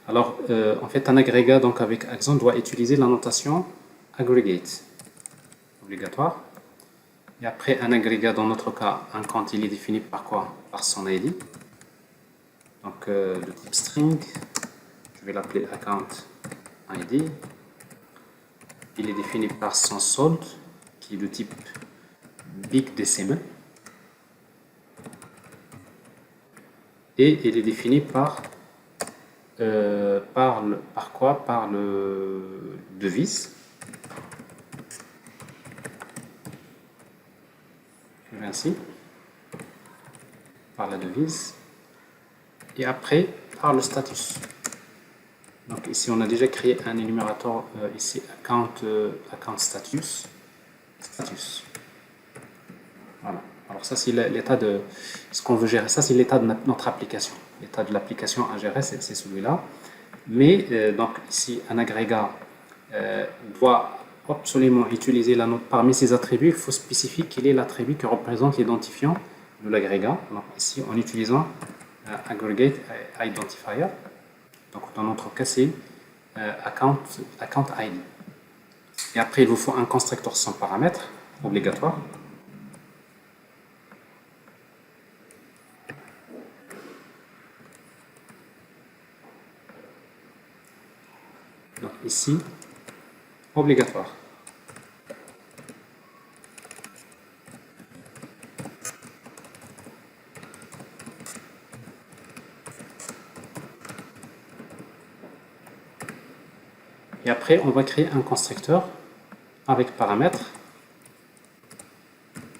[SPEAKER 1] Alors en fait, un agrégat donc avec Axon doit utiliser la notation aggregate, obligatoire. Et après, un agrégat, dans notre cas, un compte, il est défini par quoi? Par son ID. Donc de type string, je vais l'appeler account ID. Il est défini par son solde, qui est de type big decimal. Et il est défini par quoi? Par le devise. Ainsi, par la devise. Et après, par le status. Donc ici, on a déjà créé un énumérateur, ici, account status. Voilà. Alors ça, c'est l'état de ce qu'on veut gérer. Ça, c'est l'état de notre application. L'état de l'application à gérer, c'est celui-là. Mais donc ici, un agrégat doit absolument utiliser la note. Parmi ces attributs, il faut spécifier quel est l'attribut qui représente l'identifiant de l'agrégat. Donc ici, en utilisant aggregate identifier. Donc dans notre cas, c'est account ID. Et après, il vous faut un constructeur sans paramètres, obligatoire. Donc ici, obligatoire. Et après, on va créer un constructeur avec paramètres.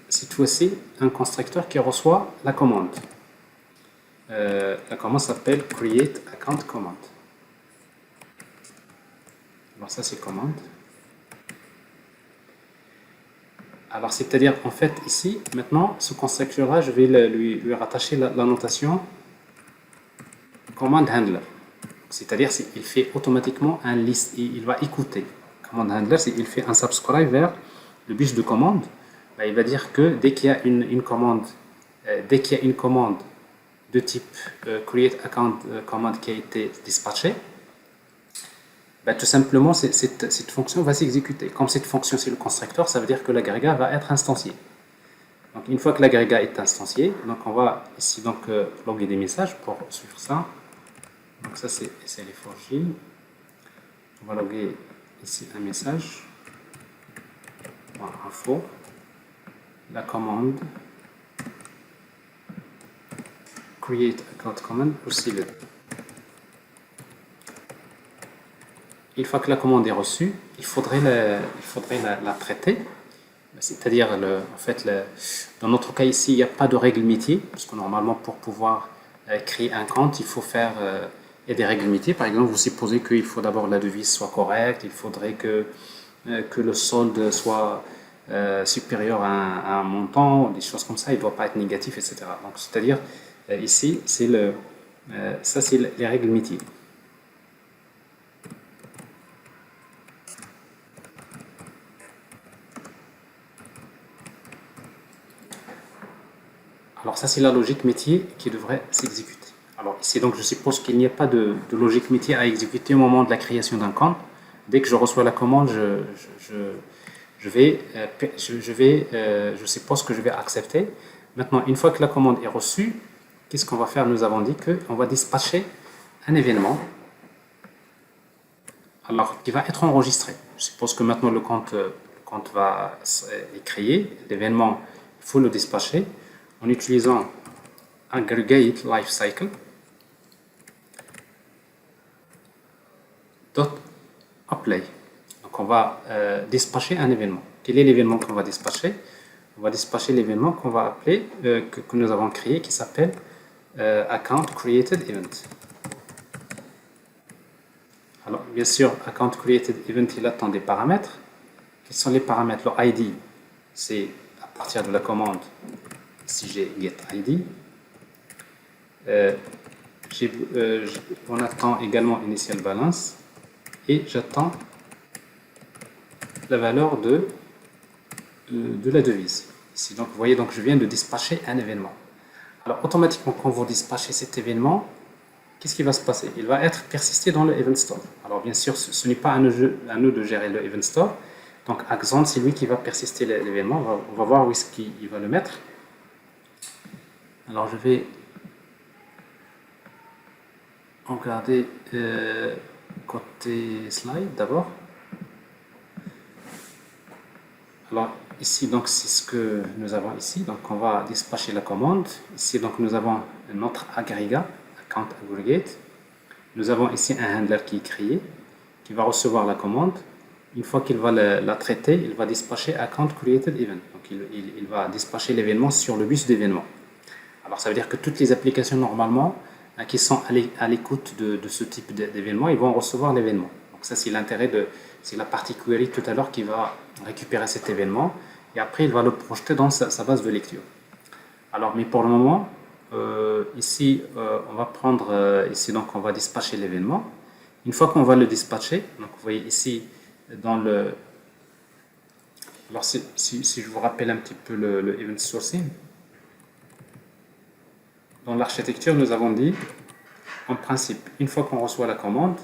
[SPEAKER 1] Cette fois-ci, un constructeur qui reçoit la commande. La commande s'appelle create account command. Alors ça, c'est commande. Alors, c'est-à-dire, en fait, ici, maintenant, ce constructeur-là, je vais lui rattacher la notation command handler. C'est-à-dire, il fait automatiquement un list, il va écouter. Command handler, il fait un subscribe vers le bus de commande. Ben, il va dire que dès qu'il y a une commande, de type create account command qui a été dispatchée, ben, tout simplement, cette fonction va s'exécuter. Comme cette fonction, c'est le constructeur, ça veut dire que l'agrégat va être instancié. Donc, une fois que l'agrégat est instancié, donc on va ici loguer des messages pour suivre ça. Donc ça, c'est les forgilles. On va loguer ici un message. Info. La commande create account command proceeded. Une fois que la commande est reçue, il faudrait la traiter. C'est-à-dire, en fait, dans notre cas ici, il n'y a pas de règle métier, parce que normalement, pour pouvoir créer un compte, il faut faire il y a des règles métiers. Par exemple, vous supposez qu'il faut d'abord la devise soit correcte, il faudrait que le solde soit supérieur à un montant, des choses comme ça, il ne doit pas être négatif, etc. Donc, c'est-à-dire, ici, ça, c'est les règles métiers. Alors ça, c'est la logique métier qui devrait s'exécuter. Alors ici, donc, je suppose qu'il n'y a pas de logique métier à exécuter au moment de la création d'un compte. Dès que je reçois la commande, je suppose que je vais accepter. Maintenant, une fois que la commande est reçue, qu'est-ce qu'on va faire? Nous avons dit qu'on va dispatcher un événement alors qui va être enregistré. Je suppose que maintenant le compte est créé. L'événement, il faut le dispatcher en utilisant aggregate lifecycle apply. Donc on va dispatcher un événement. Quel est l'événement qu'on va dispatcher? On va dispatcher l'événement qu'on va appeler, que nous avons créé, qui s'appelle account created event. Alors bien sûr, account created event, il attend des paramètres. Quels sont les paramètres? Le ID, c'est à partir de la commande, si j'ai get ID. On attend également initial balance et j'attends la valeur de la devise. Ici, donc, vous voyez, donc, je viens de dispatcher un événement. Alors, automatiquement, quand vous dispatchez cet événement, qu'est-ce qui va se passer? Il va être persisté dans le Event Store. Alors, bien sûr, ce n'est pas à nous de gérer le Event Store. Donc, Axon, c'est lui qui va persister l'événement. On va voir où est-ce qu'il va le mettre. Alors, je vais regarder côté slide d'abord. Alors, ici, donc, c'est ce que nous avons ici. Donc, on va dispatcher la commande. Ici, donc, nous avons notre agrégat, account aggregate. Nous avons ici un handler qui est créé, qui va recevoir la commande. Une fois qu'il va la traiter, il va dispatcher account created event. Donc, il va dispatcher l'événement sur le bus d'événement. Alors, ça veut dire que toutes les applications, normalement, qui sont à l'écoute de ce type d'événement, ils vont recevoir l'événement. Donc, ça, c'est l'intérêt c'est la partie query tout à l'heure qui va récupérer cet événement et après, il va le projeter dans sa base de lecture. Alors, mais pour le moment, ici, on va prendre, ici, donc, on va dispatcher l'événement. Une fois qu'on va le dispatcher, donc, vous voyez ici, dans le... Alors, si je vous rappelle un petit peu le event sourcing, dans l'architecture, nous avons dit, en principe, une fois qu'on reçoit la commande,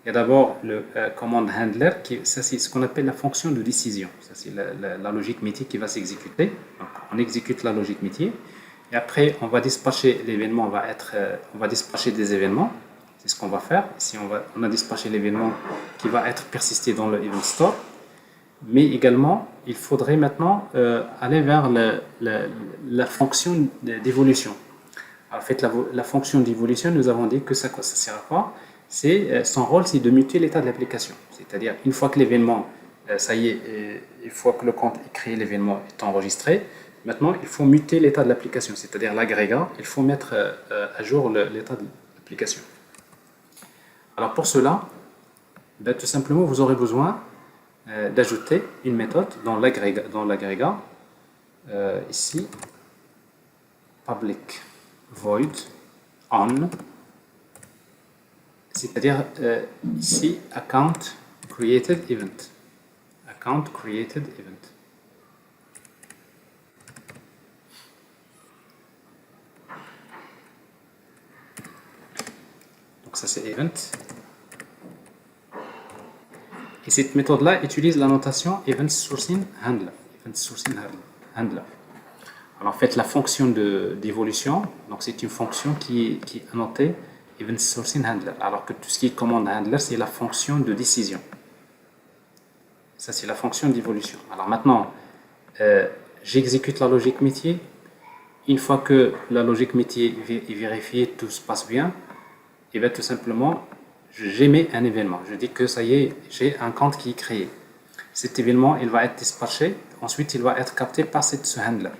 [SPEAKER 1] il y a d'abord le command handler, ça c'est ce qu'on appelle la fonction de décision. Ça c'est la logique métier qui va s'exécuter. Donc, on exécute la logique métier. Et après, on va dispatcher l'événement, on va dispatcher des événements. C'est ce qu'on va faire. Ici, on a dispatché l'événement qui va être persisté dans le event store. Mais également, il faudrait maintenant aller vers la fonction d'évolution. En fait, la fonction d'évolution, nous avons dit que ça sert à quoi? Son rôle, c'est de muter l'état de l'application. C'est-à-dire, une fois que l'événement, ça y est, une fois que le compte est créé, l'événement est enregistré, maintenant, il faut muter l'état de l'application, c'est-à-dire l'agrégat, il faut mettre à jour l'état de l'application. Alors, pour cela, ben, tout simplement, vous aurez besoin d'ajouter une méthode dans l'agrégat, ici, public void on, c'est-à-dire ici account created event. Account created event. Donc ça c'est event. Et cette méthode-là utilise la notation event sourcing handler. Event sourcing handler. Alors en fait la fonction d'évolution, donc c'est une fonction qui est annotée event sourcing handler, alors que tout ce qui est command handler, c'est la fonction de décision. Ça, c'est la fonction d'évolution. Alors maintenant, j'exécute la logique métier. Une fois que la logique métier est vérifiée, tout se passe bien, et bien tout simplement, j'émets un événement. Je dis que ça y est, j'ai un compte qui est créé. Cet événement, il va être dispatché ensuite il va être capté par ce handler.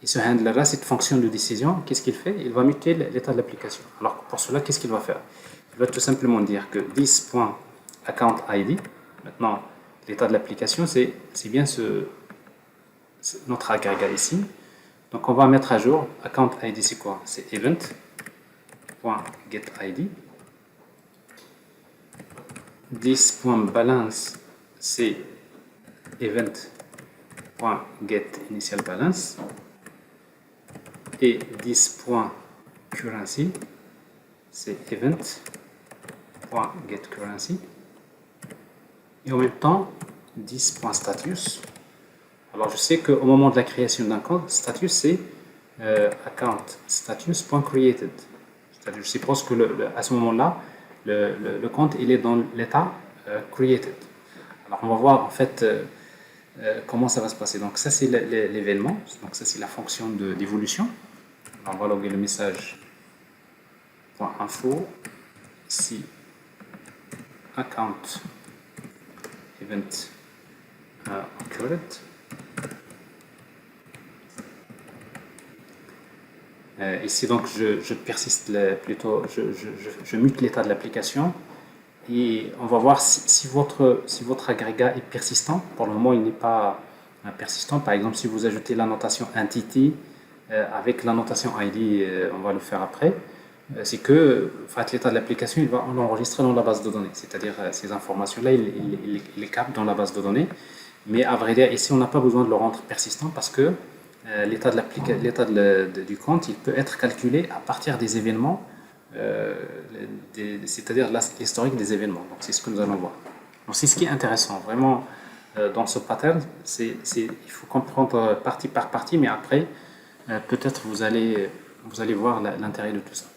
[SPEAKER 1] Et ce handler-là, cette fonction de décision, qu'est-ce qu'il fait? Il va muter l'état de l'application. Alors pour cela, qu'est-ce qu'il va faire? Il va tout simplement dire que this.accountID, maintenant l'état de l'application, c'est bien notre agrégat ici. Donc on va mettre à jour accountID, c'est quoi? C'est event.getID. This.balance, c'est event.getInitialBalance. Et this.currency, c'est event.getCurrency. Et en même temps, this.status. Alors je sais qu'au moment de la création d'un compte, status c'est account status.created. C'est-à-dire je suppose que à ce moment-là, le compte il est dans l'état created. Alors on va voir en fait comment ça va se passer. Donc ça c'est l'événement, donc ça c'est la fonction d'évolution. On va loguer le message .info ici account event occurred. Ici donc je persiste plutôt je mute l'état de l'application et on va voir si votre agrégat est persistant. Pour le moment il n'est pas persistant. Par exemple si vous ajoutez la notation entity avec la notation ID, on va le faire après, c'est que l'état de l'application il va l'enregistrer dans la base de données, c'est-à-dire ces informations-là il les capte dans la base de données, mais à vrai dire ici on n'a pas besoin de le rendre persistant parce que l'état du compte il peut être calculé à partir des événements, c'est-à-dire l'historique des événements. Donc c'est ce que nous allons voir. Donc c'est ce qui est intéressant vraiment dans ce pattern, il faut comprendre partie par partie, mais après peut-être vous allez voir l'intérêt de tout ça.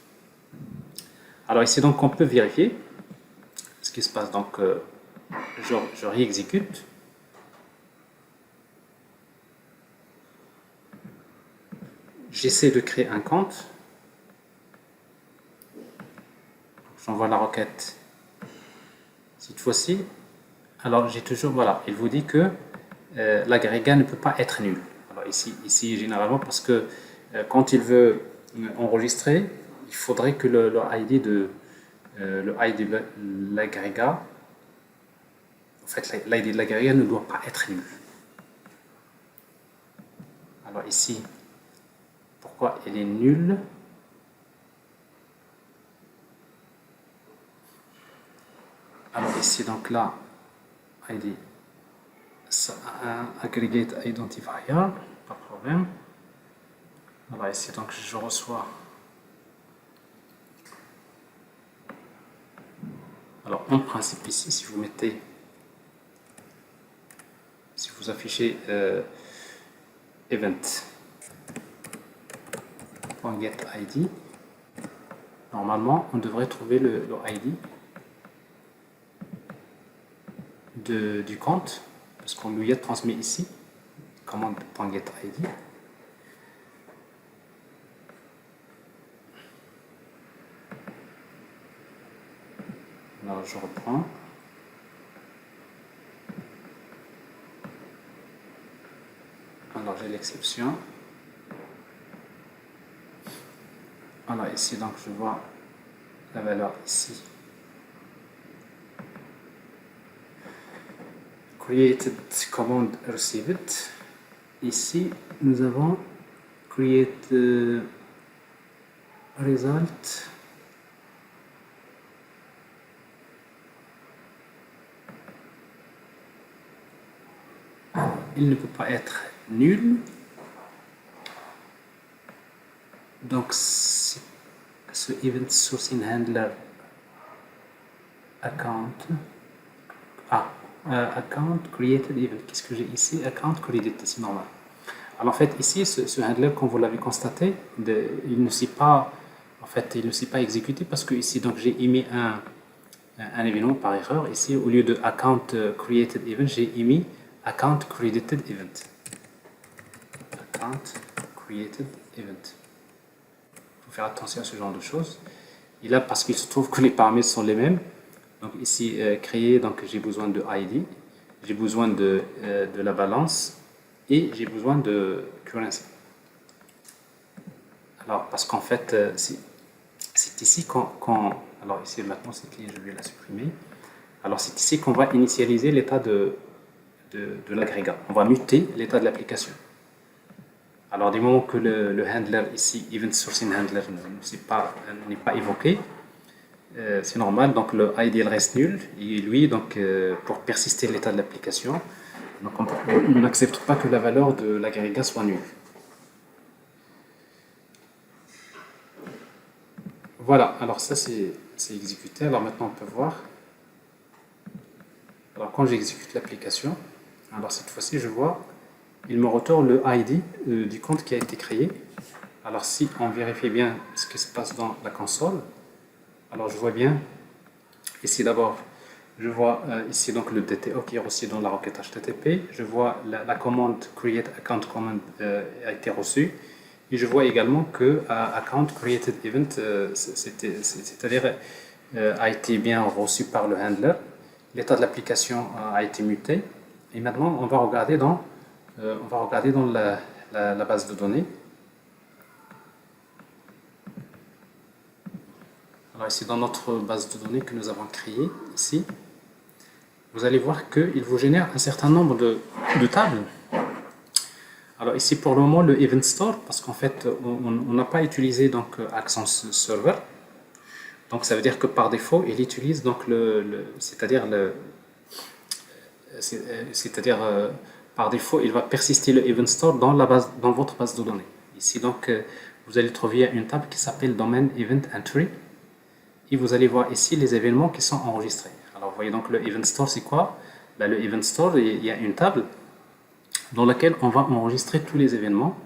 [SPEAKER 1] Alors ici donc on peut vérifier ce qui se passe. Donc je réexécute. J'essaie de créer un compte. J'envoie la requête cette fois-ci. Alors j'ai toujours, voilà, il vous dit que l'agrégat ne peut pas être nul. Alors ici généralement parce que quand il veut enregistrer, il faudrait que le ID de l'agrégat, en fait l'ID de l'agrégat ne doit pas être nul. Alors ici, pourquoi il est nul? Alors ici donc là, ID aggregate identifier, pas de problème. Alors ici donc je reçois. Alors en principe ici si vous affichez event.getID, normalement on devrait trouver le ID du compte parce qu'on lui a transmis ici commande.getID. Alors je reprends. Alors j'ai l'exception. Alors ici donc je vois la valeur ici. Created command received. Ici nous avons create result. Il ne peut pas être nul. Donc ce event sourcing handler account account created event, qu'est-ce que j'ai ici? Account created, c'est normal. Alors en fait ici ce handler, comme vous l'avez constaté, il ne s'est pas exécuté parce que ici donc j'ai émis un événement par erreur. Ici au lieu de account created event, j'ai émis account credited event. Account created event. Il faut faire attention à ce genre de choses. Et là, parce qu'il se trouve que les paramètres sont les mêmes, donc ici créer, donc j'ai besoin de ID, j'ai besoin de la balance, et j'ai besoin de currency. Alors, parce qu'en fait, c'est ici alors ici maintenant cette ligne, je vais la supprimer. Alors c'est ici qu'on va initialiser l'état de l'agrégat. On va muter l'état de l'application. Alors du moment que le handler ici, Event Sourcing Handler, n'est pas évoqué, c'est normal, donc le ID reste nul, et lui, donc, pour persister l'état de l'application, donc on n'accepte pas que la valeur de l'agrégat soit nulle. Voilà, alors ça c'est exécuté. Alors maintenant on peut voir. Alors quand j'exécute l'application, alors cette fois-ci je vois, il me retourne le ID du compte qui a été créé. Alors si on vérifie bien ce qui se passe dans la console, alors je vois bien, ici d'abord, je vois ici donc le DTO qui est reçu dans la requête HTTP, je vois la commande create account command a été reçue, et je vois également que account created event, c'est-à-dire a été bien reçu par le handler, l'état de l'application a été muté, et maintenant on va regarder dans la base de données. Alors ici dans notre base de données que nous avons créée, ici, vous allez voir qu'il vous génère un certain nombre de tables. Alors ici pour le moment le Event Store, parce qu'en fait on n'a pas utilisé donc Accent Server, donc ça veut dire que par défaut il utilise donc par défaut il va persister le Event Store dans votre base de données. Ici donc vous allez trouver une table qui s'appelle Domain Event Entry, et vous allez voir ici les événements qui sont enregistrés. Alors vous voyez donc le Event Store c'est quoi? Le Event Store, il y a une table dans laquelle on va enregistrer tous les événements.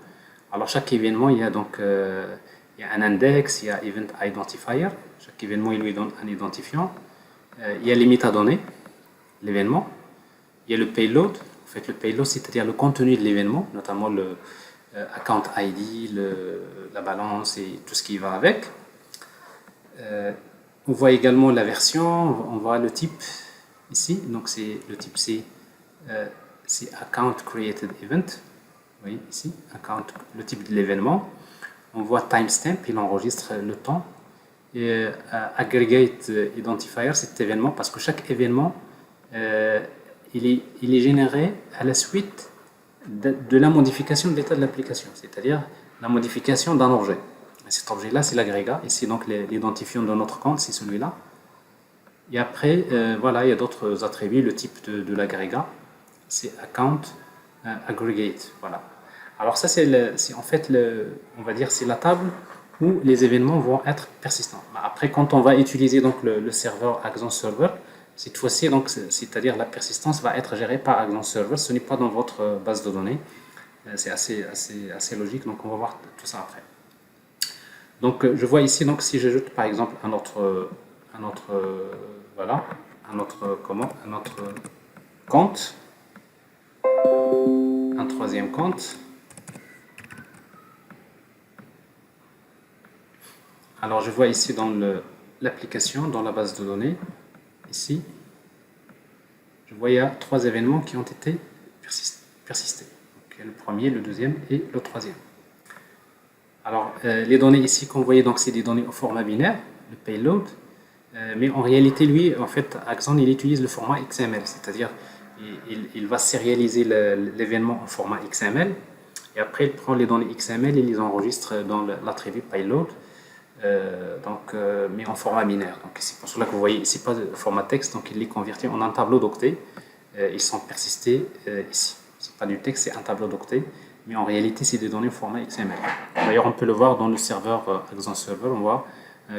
[SPEAKER 1] Alors chaque événement, il y a donc il y a un index, il y a Event Identifier, chaque événement il lui donne un identifiant, il y a les métadonnées, l'événement, il y a le payload, en fait le payload c'est-à-dire le contenu de l'événement, notamment le account ID, la balance et tout ce qui va avec. On voit également la version, on voit le type ici, donc c'est le type c'est account created event, oui ici, le type de l'événement. On voit timestamp, il enregistre le temps, et aggregate identifier, cet événement, parce que chaque événement il est généré à la suite de la modification de l'état de l'application, c'est-à-dire la modification d'un objet. Cet objet-là, c'est l'agrégat. Ici, donc, l'identifiant de notre compte, c'est celui-là. Et après, voilà, il y a d'autres attributs. Le type de l'agrégat, c'est account aggregate. Voilà. Alors ça, c'est en fait, on va dire, c'est la table où les événements vont être persistants. Après, quand on va utiliser donc le serveur Accent Server, cette fois-ci, donc, c'est-à-dire la persistance va être gérée par Accent Server. Ce n'est pas dans votre base de données. C'est assez logique. Donc, on va voir tout ça après. Donc je vois ici, donc si j'ajoute par exemple un autre compte, un troisième compte. Alors je vois ici dans l'application, dans la base de données, ici, je vois il y a 3 événements qui ont été persistés. Donc, le premier, le deuxième et le troisième. Alors, les données ici qu'on voyait, donc c'est des données au format binaire, le payload, mais en réalité, lui, en fait, Accent, il utilise le format XML, c'est-à-dire il va sérialiser l'événement en format XML, et après il prend les données XML et les enregistre dans l'attribut payload, mais en format binaire. Donc c'est pour cela que vous voyez ici pas de format texte, donc il les convertit en un tableau d'octet. Ils sont persistés ici. C'est pas du texte, c'est un tableau d'octet. Mais en réalité, c'est des données au format XML. D'ailleurs, on peut le voir dans le serveur Accent Server, on voit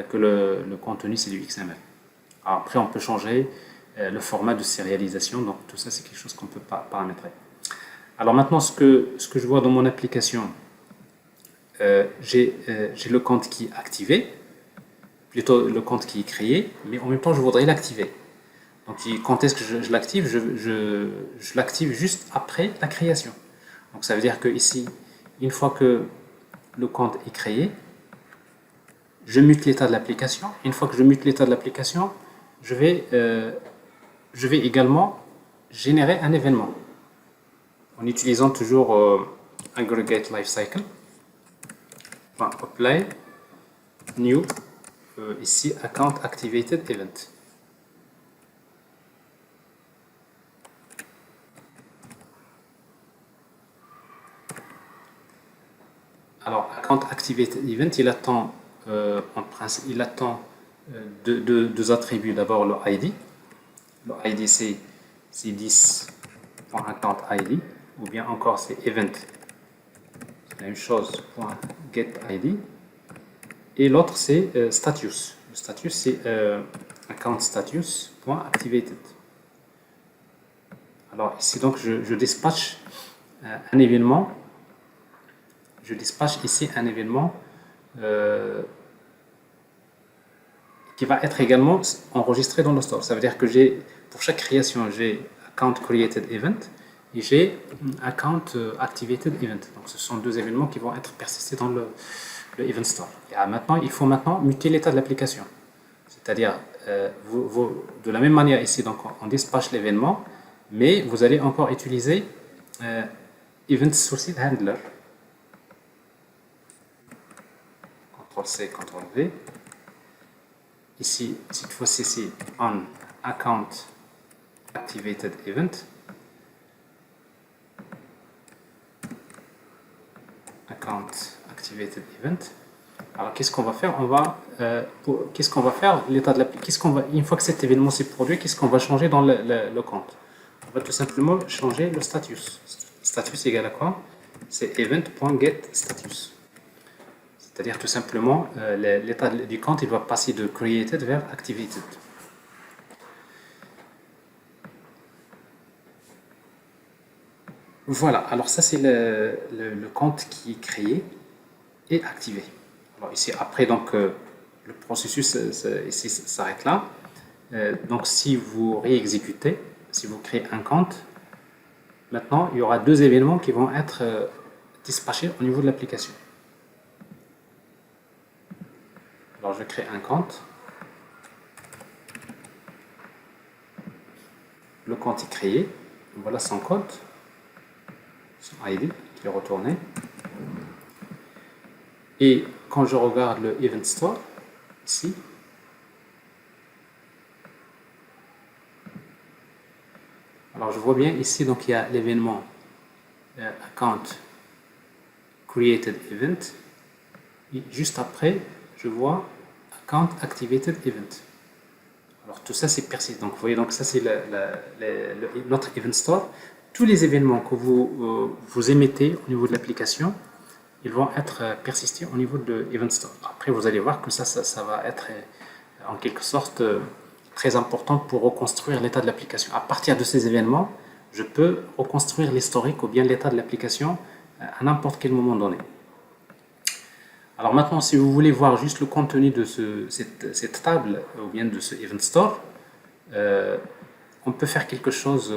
[SPEAKER 1] que le contenu, c'est du XML. Alors, après, on peut changer le format de sérialisation, donc tout ça, c'est quelque chose qu'on peut paramétrer. Alors maintenant, ce que je vois dans mon application, j'ai le compte qui est activé, plutôt le compte qui est créé, mais en même temps, je voudrais l'activer. Donc, quand est-ce que je l'active? Je l'active juste après la création. Donc ça veut dire que ici, une fois que le compte est créé, je mute l'état de l'application. Une fois que je mute l'état de l'application, je vais également générer un événement. en utilisant toujours aggregate lifecycle. Apply new ici account activated event. Alors account activated event, il attend en principe, il attend deux attributs. D'abord le ID. Le ID c'est 10.accountID, ou bien encore c'est event, c'est la même chose, .getID. Et l'autre c'est status. Le status c'est account status.activated. Alors ici donc je dispatche un événement. Je dispatche ici un événement qui va être également enregistré dans le store. Ça veut dire que pour chaque création, j'ai account created event et j'ai account activated event. Donc ce sont deux événements qui vont être persistés dans le event store. Et maintenant, il faut muter l'état de l'application. C'est-à-dire, de la même manière ici, donc on dispatche l'événement, mais vous allez encore utiliser event sourced handler. CTRL-C, CTRL-V. Ici, cette fois-ci, c'est on account activated event. Account activated event. Alors, qu'est-ce qu'on va faire? Qu'est-ce qu'on va faire? L'état de l'application. Une fois que cet événement s'est produit, qu'est-ce qu'on va changer dans le compte? On va tout simplement changer le status. Status égale à quoi? C'est event.getStatus. C'est-à-dire tout simplement, l'état du compte, il va passer de created vers activated. Voilà, alors ça c'est le compte qui est créé et activé. Alors ici, après, donc, le processus ici s'arrête là. Donc si vous réexécutez, si vous créez un compte, maintenant il y aura deux événements qui vont être dispatchés au niveau de l'application. Alors je crée un compte. Le compte est créé. Voilà son code, son ID qui est retourné. Et quand je regarde le Event Store, ici, alors je vois bien ici, donc il y a l'événement Account Created Event. Et juste après, je vois Account Activated Event. Alors tout ça c'est persisté. Donc vous voyez, donc ça c'est notre Event Store. Tous les événements que vous émettez au niveau de l'application, ils vont être persistés au niveau de Event Store. Après vous allez voir que ça va être en quelque sorte très important pour reconstruire l'état de l'application. À partir de ces événements, je peux reconstruire l'historique ou bien l'état de l'application à n'importe quel moment donné. Alors maintenant, si vous voulez voir juste le contenu de cette table ou bien de ce Event Store, on peut faire quelque chose,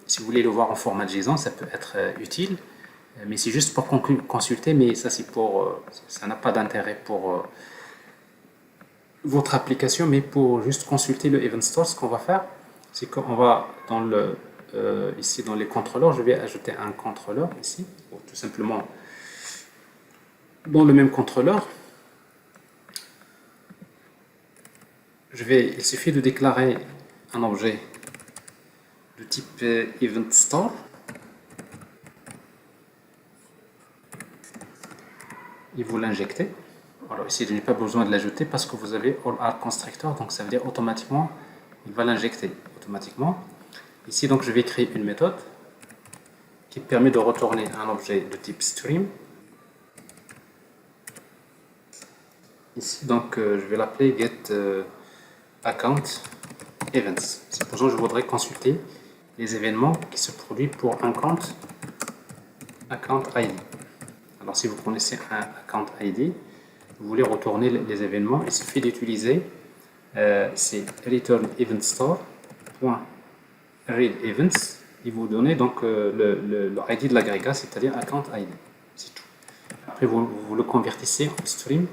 [SPEAKER 1] si vous voulez le voir en format JSON, ça peut être utile, mais c'est juste pour consulter, mais ça c'est ça n'a pas d'intérêt pour votre application, mais pour juste consulter le Event Store, ce qu'on va faire, c'est qu'on va ici dans les contrôleurs, je vais ajouter un contrôleur ici, ou tout simplement dans le même contrôleur, il suffit de déclarer un objet de type Event Store. Et vous l'injectez. Alors ici, je n'ai pas besoin de l'ajouter parce que vous avez All Constructor, donc ça veut dire automatiquement, il va l'injecter automatiquement. Ici, donc, je vais créer une méthode qui permet de retourner un objet de type Stream. Ici, donc, je vais l'appeler Get Account Events. Supposons que je voudrais consulter les événements qui se produisent pour un compte Account ID. Alors, si vous connaissez un Account ID, vous voulez retourner les événements, il suffit d'utiliser c'est return event store.read events. Il vous donne donc le ID de l'agrégat, c'est-à-dire Account ID. C'est tout. Après, vous le convertissez en stream.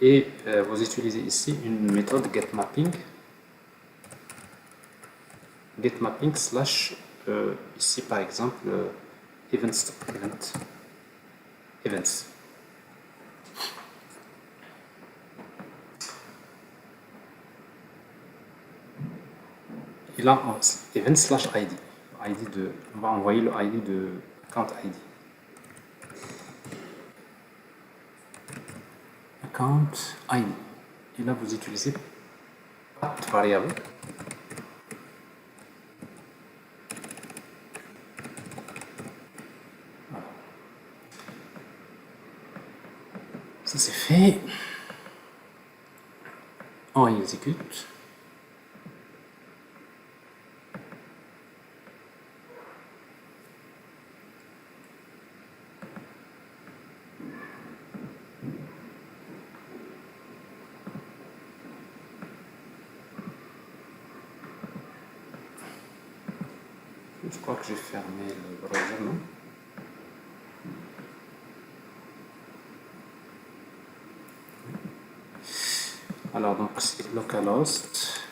[SPEAKER 1] Et vous utilisez ici une méthode getMapping /, ici par exemple events. Et là, event/id. On va envoyer le ID de account ID. Account ID. Et là, vous utilisez pas de variable. Voilà. Ça c'est fait. On exécute. Je crois que j'ai fermé le browser, non? Alors, donc, c'est localhost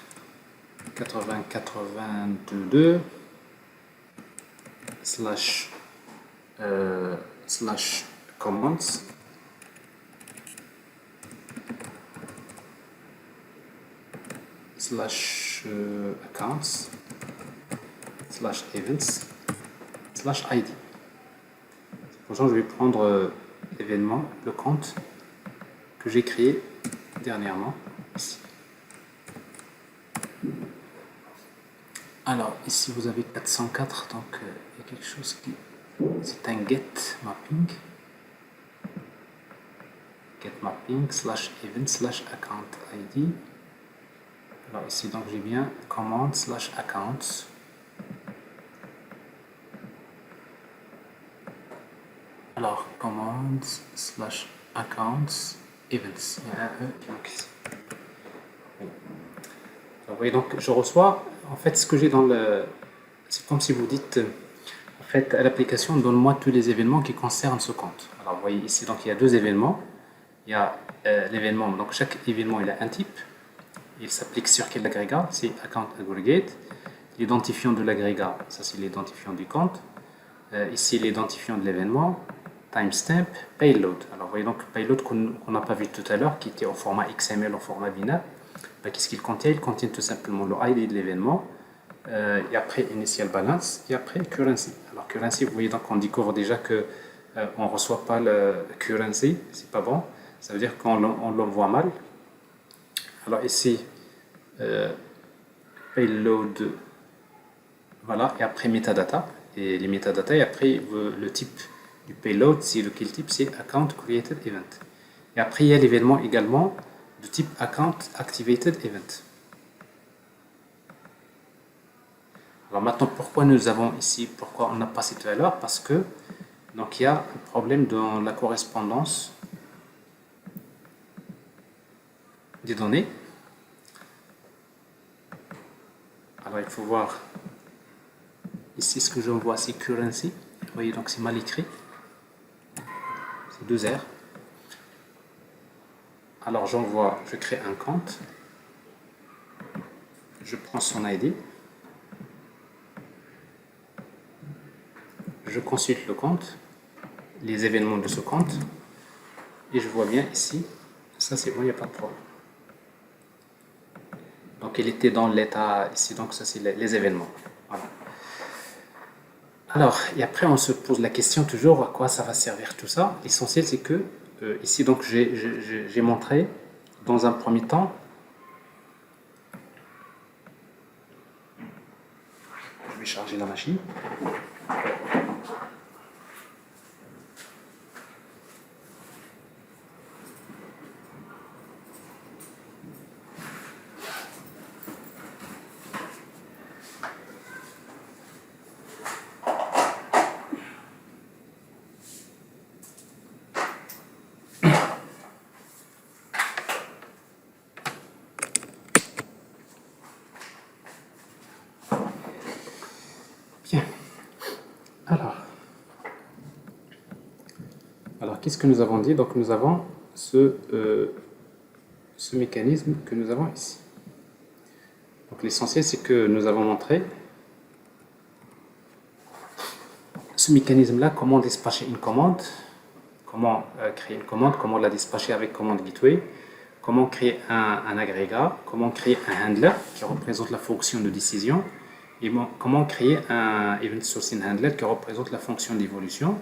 [SPEAKER 1] 8082 slash commands slash accounts slash events slash id. Pour ça, je vais prendre l'événement, le compte que j'ai créé dernièrement ici. Alors ici vous avez 404, donc il y a quelque chose qui... c'est un get mapping slash event slash account id. Alors ici donc j'ai bien command slash accounts. Alors command slash accounts events. Il y a un E qui manque ici. Vous voyez, donc je reçois, en fait ce que j'ai dans le... c'est comme si vous dites, en fait à l'application, donne-moi tous les événements qui concernent ce compte. Alors vous voyez ici, donc il y a deux événements. Il y a l'événement, donc chaque événement il a un type. Il s'applique sur quel agrégat? C'est account aggregate. L'identifiant de l'agrégat, ça c'est l'identifiant du compte. Ici l'identifiant de l'événement, timestamp, payload. Alors vous voyez donc payload qu'on n'a pas vu tout à l'heure, qui était au format XML, au format binaire. Qu'est-ce qu'il contient? Il contient tout simplement le ID de l'événement, et après initial balance, et après currency. Alors currency, vous voyez donc on découvre déjà que on ne reçoit pas le currency, c'est pas bon, ça veut dire qu'on l'envoie mal. Alors ici, payload, voilà, et après metadata, et les metadata, et après le type du payload, c'est lequel type? C'est account created event. Et après il y a l'événement également de type account activated event. Alors maintenant, pourquoi nous avons ici, pourquoi on n'a pas cette valeur? Parce que donc il y a un problème dans la correspondance des données. Alors il faut voir ici ce que j'envoie, c'est currency. Vous voyez donc c'est mal écrit, c'est 2 R. Alors j'envoie, je crée un compte, je prends son ID, je consulte le compte, les événements de ce compte, et je vois bien ici, ça c'est bon, il n'y a pas de problème. Donc il était dans l'état ici, donc ça c'est les événements. Voilà. Alors, et après on se pose la question toujours à quoi ça va servir tout ça. L'essentiel c'est que ici donc j'ai montré dans un premier temps. Je vais charger la machine. Bien. Alors qu'est-ce que nous avons dit? Donc nous avons ce mécanisme que nous avons ici. Donc l'essentiel c'est que nous avons montré ce mécanisme-là, comment dispatcher une commande, comment créer une commande, comment la dispatcher avec commande gateway, comment créer un agrégat, comment créer un handler qui représente la fonction de décision, et comment créer un event sourcing handler qui représente la fonction d'évolution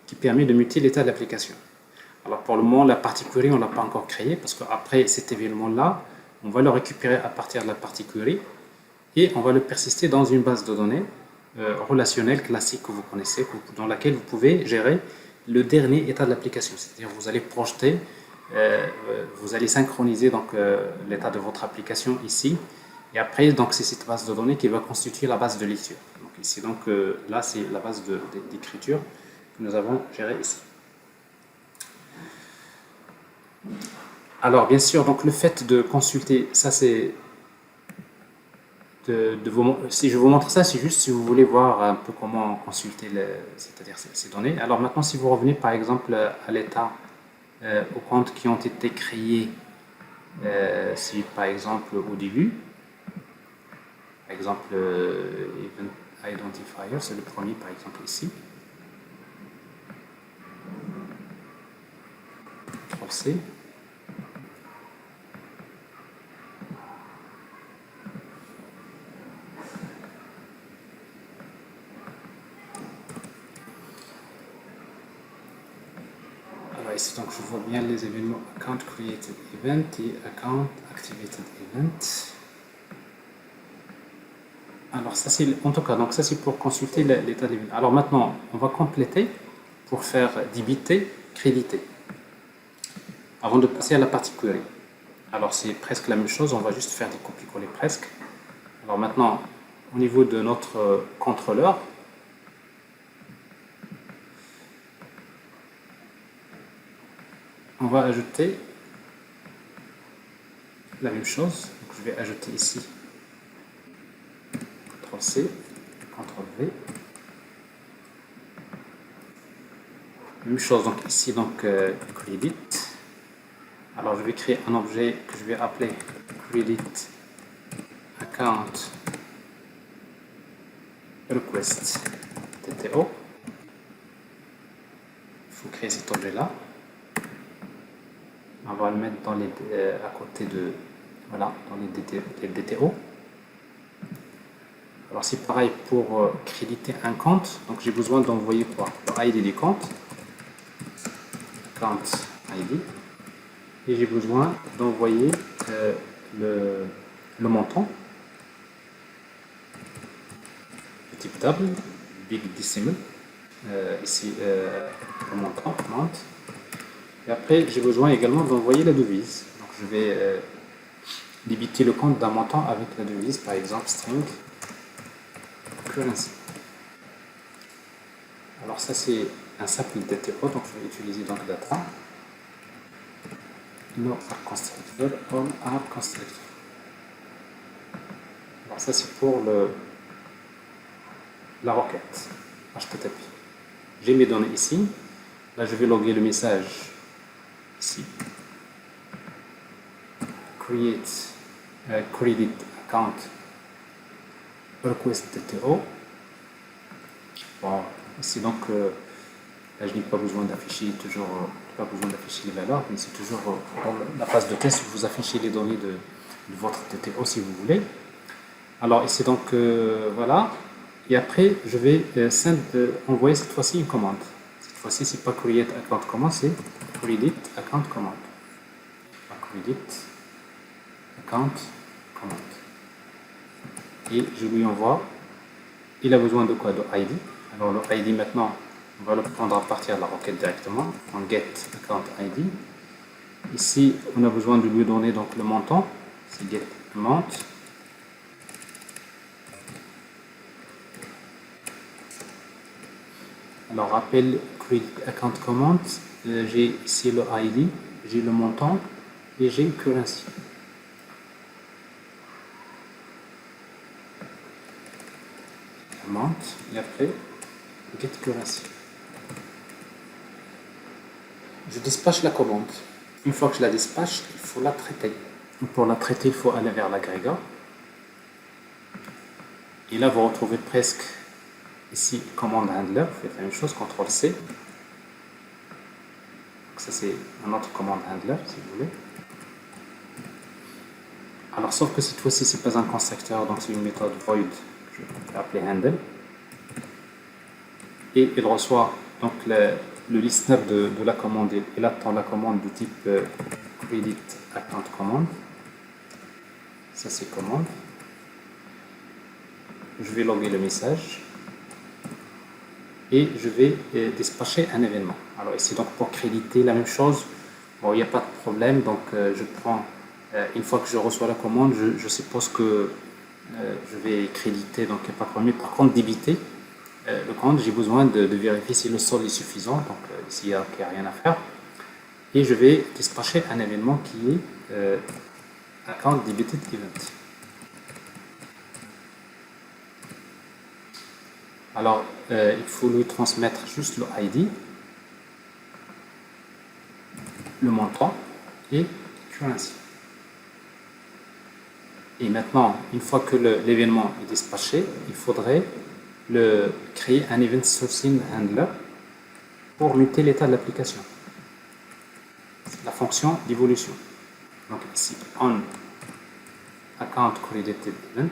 [SPEAKER 1] qui permet de muter l'état de l'application. Alors pour le moment, la partie query, on ne l'a pas encore créée parce qu'après cet événement-là, on va le récupérer à partir de la partie query et on va le persister dans une base de données relationnelle classique que vous connaissez, dans laquelle vous pouvez gérer le dernier état de l'application. C'est-à-dire vous allez projeter, vous allez synchroniser donc l'état de votre application ici, et après donc c'est cette base de données qui va constituer la base de lecture. Donc ici donc là c'est la base d'écriture que nous avons gérée ici. Alors bien sûr donc le fait de consulter, ça c'est si je vous montre ça, c'est juste si vous voulez voir un peu comment consulter c'est-à-dire ces données. Alors maintenant, si vous revenez par exemple à l'état, aux comptes qui ont été créés, si par exemple au début, par exemple Event Identifier, c'est le premier par exemple ici. CTRL-C. Ici, donc je vois bien les événements account created event et account activated event. Alors ça c'est en tout cas donc ça c'est pour consulter l'état de l'événement. Alors maintenant on va compléter pour faire débiter, créditer avant de passer à la partie query. Alors c'est presque la même chose, on va juste faire des copier-coller presque. Alors maintenant au niveau de notre contrôleur, on va ajouter la même chose. Donc, je vais ajouter ici CTRL-C, CTRL-V. Même chose donc ici donc credit. Alors je vais créer un objet que je vais appeler credit account request TTO. Il faut créer cet objet là. On va le mettre dans à côté de voilà dans les DTO. Alors c'est pareil pour créditer un compte. Donc j'ai besoin d'envoyer quoi? Le ID du compte, account ID, et j'ai besoin d'envoyer le montant, le type table, big decimal, ici le montant, amount. Et après j'ai besoin également d'envoyer la devise. Donc je vais débiter le compte d'un montant avec la devise, par exemple string currency. Alors ça c'est un simple DTO, donc je vais utiliser donc data no are constructor, all are constructor. Alors ça c'est pour la requête HTTP. J'ai mes données ici. Là je vais loguer le message ici. Create credit account request DTO. Bon, ici donc là je n'ai pas besoin d'afficher les valeurs, mais c'est toujours dans la phase de test vous affichez les données de votre DTO si vous voulez. Alors ici donc voilà, et après je vais envoyer cette fois-ci une commande. Cette fois-ci c'est pas create account command, c'est credit account command. Credit account command. Et je lui envoie. Il a besoin de quoi? De ID. Alors le ID maintenant, on va le prendre à partir de la requête directement en get account ID. Ici, on a besoin de lui donner donc le montant, c'est get amount. Alors rappel create account command, j'ai ici le ID, j'ai le montant et j'ai currency. Amount et après get currency. Je dispatche la commande. Une fois que je la dispatche, il faut la traiter. Pour la traiter, il faut aller vers l'agrégat. Et là, vous retrouvez presque ici, commande handler, vous faites la même chose, CTRL-C. Ça, c'est un autre commande handler, si vous voulez. Alors, sauf que cette fois-ci, c'est pas un constructeur, donc c'est une méthode void que je vais appeler handle. Et il reçoit donc le listener de la commande. Il attend la commande de type credit account command. Ça, c'est commande. Je vais loguer le message. Et je vais dispatcher un événement. Alors ici, donc pour créditer, la même chose. Bon, il n'y a pas de problème. Donc, je prends, une fois que je reçois la commande, je suppose que je vais créditer, donc il n'y a pas de problème. Par contre, débiter le compte, j'ai besoin de vérifier si le solde est suffisant. Donc, ici, il n'y a rien à faire. Et je vais dispatcher un événement qui est account debited event. Alors, il faut lui transmettre juste le ID, le montant et currency. Et maintenant, une fois que l'événement est dispatché, il faudrait créer un event sourcing handler pour muter l'état de l'application. C'est la fonction d'évolution. Donc ici, on account correlated event.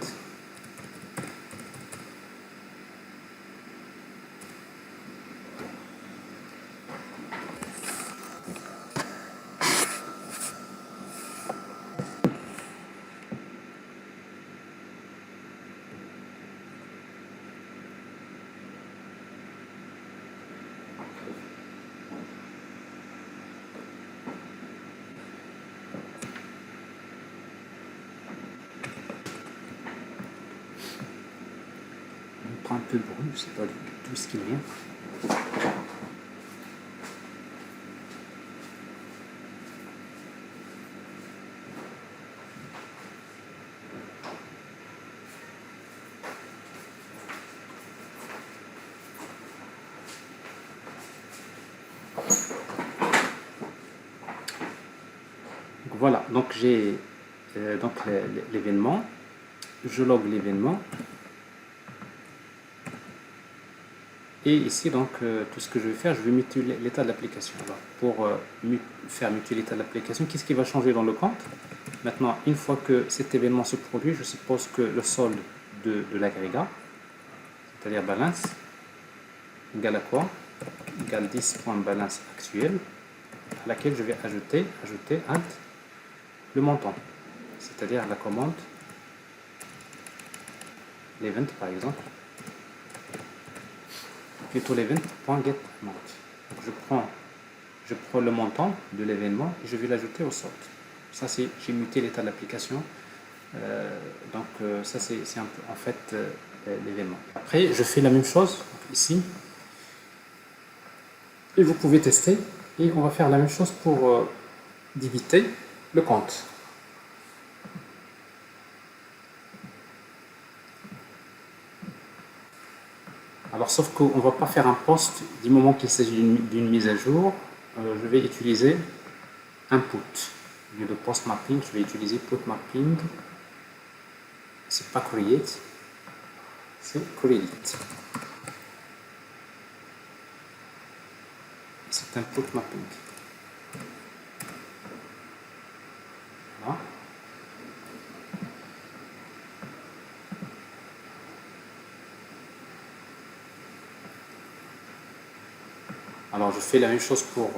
[SPEAKER 1] On prend un peu de bruit, je ne sais pas d'où ce qu'il vient. Voilà, donc j'ai l'événement, je log l'événement, et ici donc tout ce que je vais faire, je vais muter l'état de l'application. Alors pour faire muter l'état de l'application, qu'est-ce qui va changer dans le compte? Maintenant, une fois que cet événement se produit, je suppose que le solde de l'agrégat, c'est-à-dire balance, égale à quoi? Égale 10.balance actuelle, à laquelle je vais ajouter add le montant, c'est-à-dire la commande, l'event par exemple, plutôt l'event.getAmount. Je prends le montant de l'événement et je vais l'ajouter au solde. Ça, c'est, j'ai muté l'état de l'application. Ça, c'est un peu en fait l'événement. Après, je fais la même chose ici. Et vous pouvez tester. Et on va faire la même chose pour débiter le compte. Alors, sauf qu'on ne va pas faire un post du moment qu'il s'agit d'une mise à jour. Je vais utiliser input. Au lieu de post mapping, je vais utiliser put mapping. C'est pas create, c'est create. C'est un put mapping. Voilà. Alors je fais la même chose pour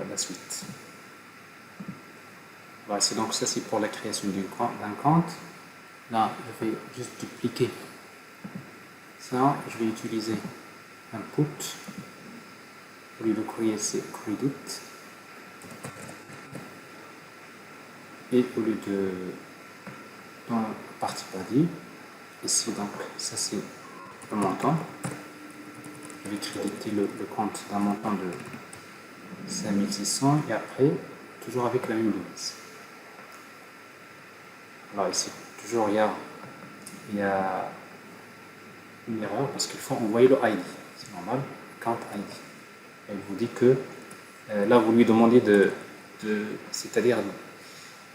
[SPEAKER 1] la suite. Voilà, donc ça c'est pour la création d'un compte. Là, je vais juste dupliquer ça. Je vais utiliser input. Au lieu de create, c'est credit. Et au lieu de dans la partie body, ici donc ça c'est le montant. Je vais créditer le compte d'un montant de 5600 et après toujours avec la même devise. Alors ici toujours il y a une erreur parce qu'il faut envoyer le ID, c'est normal, account ID. Elle vous dit que là vous lui demandez c'est-à-dire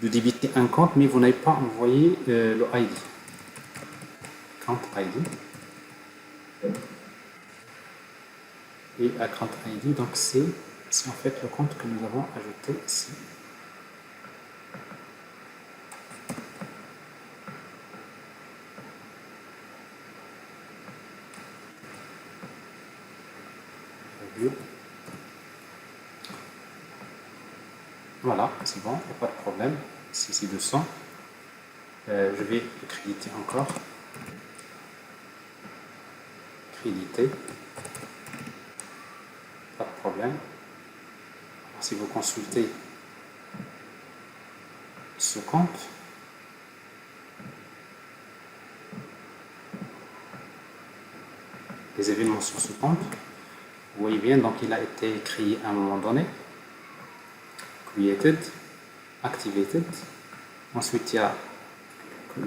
[SPEAKER 1] de débiter un compte, mais vous n'avez pas envoyé le ID. Account ID. et account ID, donc c'est en fait le compte que nous avons ajouté ici. Voilà, c'est bon, il n'y a pas de problème. Ici c'est 200. Je vais le créditer encore. Créditer. Pas de problème. Alors, si vous consultez ce compte, les événements sur ce compte, vous voyez bien, donc il a été créé à un moment donné. Created, activated. Ensuite,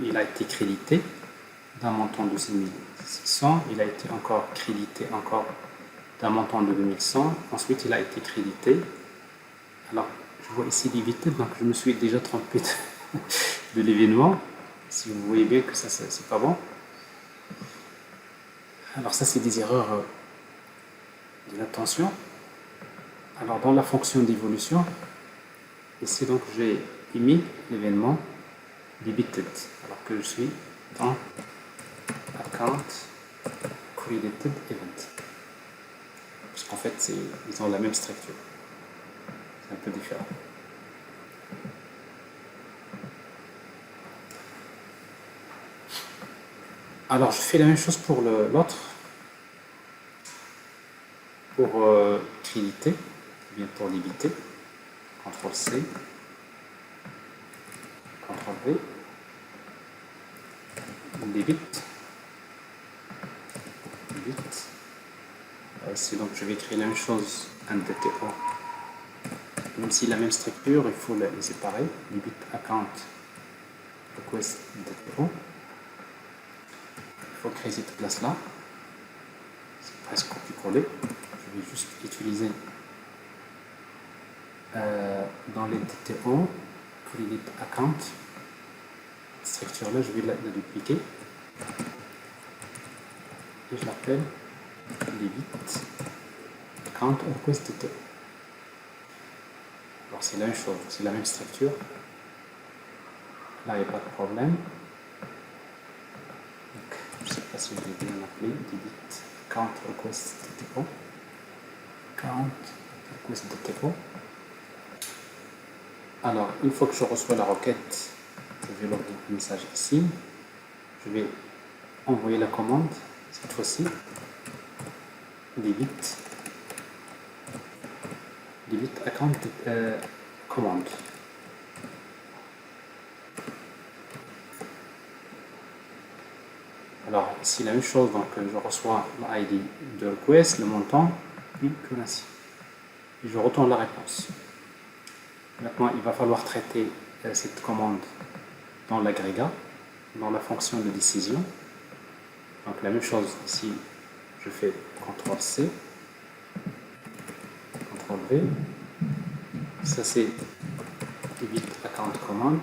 [SPEAKER 1] il a été crédité d'un montant de 6600. Il a été encore crédité encore d'un montant de 2100. Ensuite, il a été crédité. Alors, je vois ici l'évité, donc je me suis déjà trompé de l'événement. Si vous voyez bien que ça, c'est pas bon. Alors ça, c'est des erreurs de l'attention. Alors, dans la fonction d'évolution, ici, donc, j'ai émis l'événement debited, alors que je suis dans account credited event. Parce qu'en fait, ils ont la même structure. C'est un peu différent. Alors, je fais la même chose pour l'autre. Pour créditer, ou bien pour débiter. CTRL-C, CTRL-V, débite, débite. Ici, donc, je vais créer la même chose, un DTO. Même si la même structure, il faut les séparer. Debit account request DTO. Il faut créer cette place-là. C'est presque copier-coller. Je vais juste utiliser dans les DTO, credit account. Cette structure-là, je vais la dupliquer. Et je l'appelle debit account request DTO. Alors c'est la même chose, c'est la même structure. Là, il n'y a pas de problème. Donc, je ne sais pas si je l'ai bien appelé, debit account request DTO. Account request DTO. Alors, une fois que je reçois la requête, je vais loguer le message ici. Je vais envoyer la commande, cette fois-ci, debit account commande. Alors, ici, la même chose, donc je reçois l'ID de request, le montant, puis currency. Et je retourne la réponse. Maintenant, il va falloir traiter cette commande dans l'agrégat, dans la fonction de décision. Donc la même chose ici, je fais CTRL-C, CTRL-V. Ça c'est debit account command.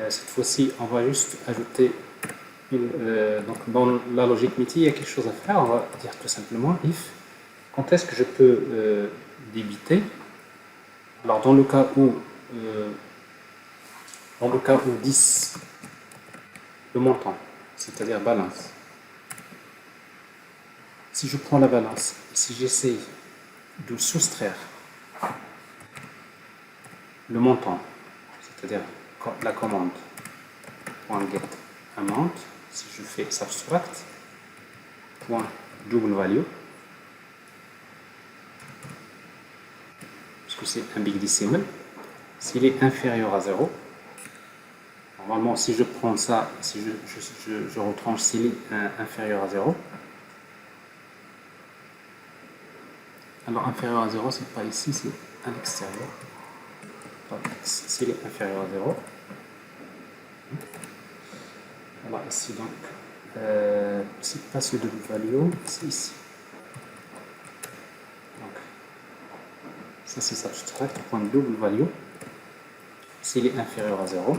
[SPEAKER 1] Cette fois-ci, on va juste ajouter donc dans la logique métier, il y a quelque chose à faire. On va dire tout simplement if. Quand est-ce que je peux débiter? Alors dans le cas où 10, le montant, c'est-à-dire balance. Si je prends la balance et si j'essaye de soustraire le montant, c'est-à-dire la commande .get amount, si je fais subtract .double value, parce que c'est un big decimal, s'il est inférieur à 0, normalement si je prends ça, si je retranche s'il est inférieur à 0, alors inférieur à 0 c'est pas ici, c'est à l'extérieur. S'il est inférieur à 0, alors ici donc c'est pas ce double value, c'est ici. Donc ça c'est subtract point double value. S'il est inférieur à 0,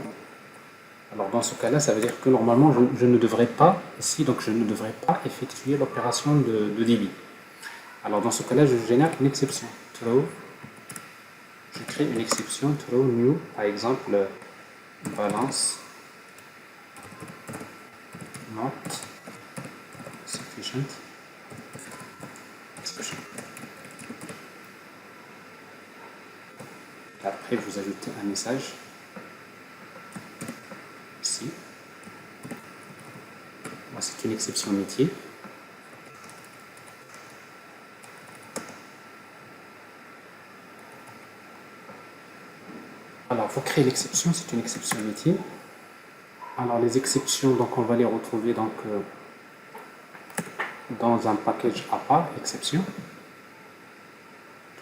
[SPEAKER 1] Alors dans ce cas-là, ça veut dire que normalement, je ne devrais pas, ici, donc je ne devrais pas effectuer l'opération de débit. Alors dans ce cas-là, je génère une exception. Throw, je crée une exception, throw new, par exemple, balance not sufficient exception. Après, vous ajoutez un message ici. C'est une exception métier. Alors, pour créer l'exception, c'est une exception métier. Alors, les exceptions, donc, on va les retrouver donc, dans un package à part, exception.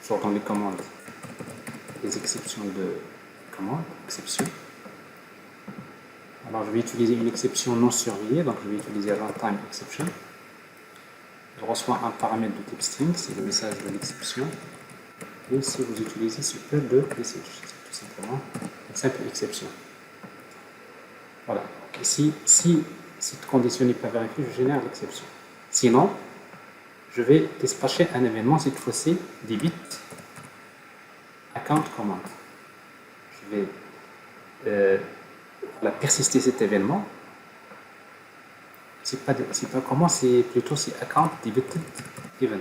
[SPEAKER 1] Toujours dans les commandes, les exceptions de commande, exception. Alors, je vais utiliser une exception non surveillée, donc je vais utiliser runtime exception. Je reçois un paramètre de type string, c'est le message de l'exception. Et ici, vous utilisez super de message, c'est tout simplement une simple exception. Voilà. Ici, si cette condition n'est pas vérifiée, je génère l'exception. Sinon, je vais dispatcher un événement, cette fois-ci, debit account command. Je vais persister cet événement. C'est pas comment, c'est plutôt c'est account debited event.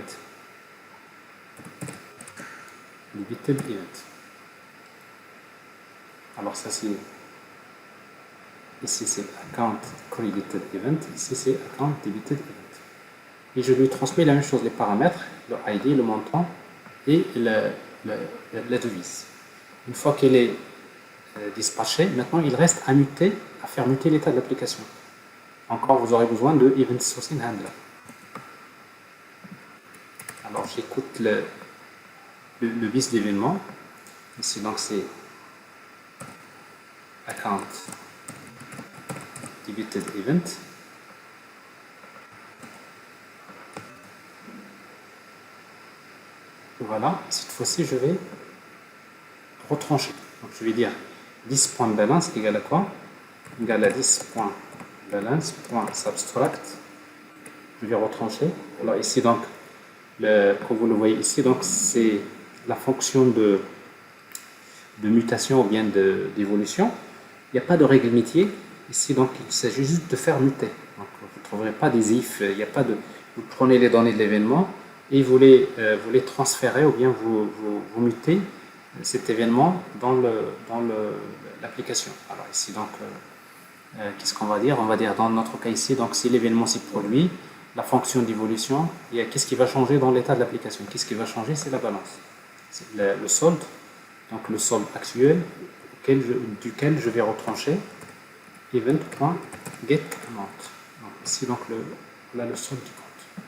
[SPEAKER 1] Debited event. Alors ça c'est ici c'est account credited event, ici c'est account debited event. Et je lui transmets la même chose, les paramètres, le ID, le montant et la devise. Une fois qu'elle est dispatchée, maintenant il reste à muter, à faire muter l'état de l'application. Encore, vous aurez besoin de Event Sourcing Handler. Alors, j'écoute le bis d'événement. Ici, donc, c'est Account Debited Event. Voilà, cette fois-ci, je vais retrancher. Donc, je vais dire 10.balance égale à quoi? Égale à 10.balance.subtract. Je vais retrancher. Alors ici, donc, comme vous le voyez ici, donc c'est la fonction de mutation ou bien d'évolution. Il n'y a pas de règle métier. Ici, donc, il s'agit juste de faire muter. Donc, vous ne trouverez pas des if. Il n'y a pas de. Vous prenez les données de l'événement et vous les transférez ou bien vous mutez cet événement dans l'application. Alors ici, donc, qu'est-ce qu'on va dire? On va dire dans notre cas ici, donc si l'événement s'y produit, la fonction d'évolution, qu'est-ce qui va changer dans l'état de l'application? Qu'est-ce qui va changer? C'est la balance. C'est le solde, donc le solde actuel duquel je vais retrancher event.getAmount. Ici, donc, là, le solde du compte.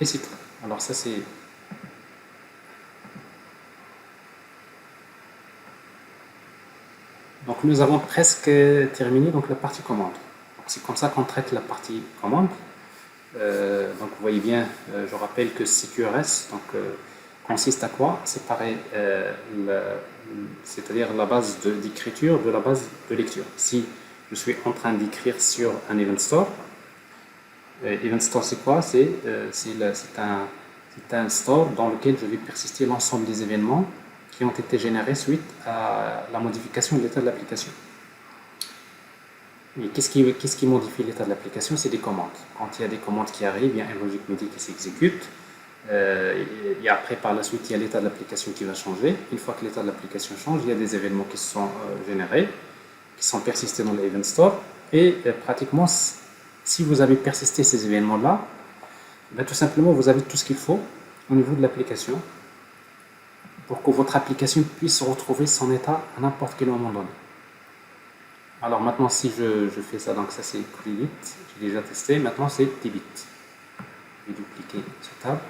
[SPEAKER 1] Et c'est tout. Alors ça, c'est... Donc nous avons presque terminé donc, la partie commande. C'est comme ça qu'on traite la partie commande. Donc vous voyez bien, je rappelle que CQRS consiste à quoi? Séparer, c'est-à-dire la base d'écriture de la base de lecture. Si je suis en train d'écrire sur un event store, event store c'est quoi? C'est un store dans lequel je vais persister l'ensemble des événements qui ont été générés suite à la modification de l'état de l'application. Et qu'est-ce qui modifie l'état de l'application? C'est des commandes. Quand il y a des commandes qui arrivent, il y a un logic métier qui s'exécute. Et après, par la suite, il y a l'état de l'application qui va changer. Une fois que l'état de l'application change, il y a des événements qui sont générés, qui sont persistés dans l'event store. Et pratiquement, si vous avez persisté ces événements-là, ben, tout simplement, vous avez tout ce qu'il faut au niveau de l'application pour que votre application puisse retrouver son état à n'importe quel moment donné. Alors maintenant, si je fais ça, donc ça c'est credit, j'ai déjà testé, maintenant c'est debit. Je vais dupliquer cette table.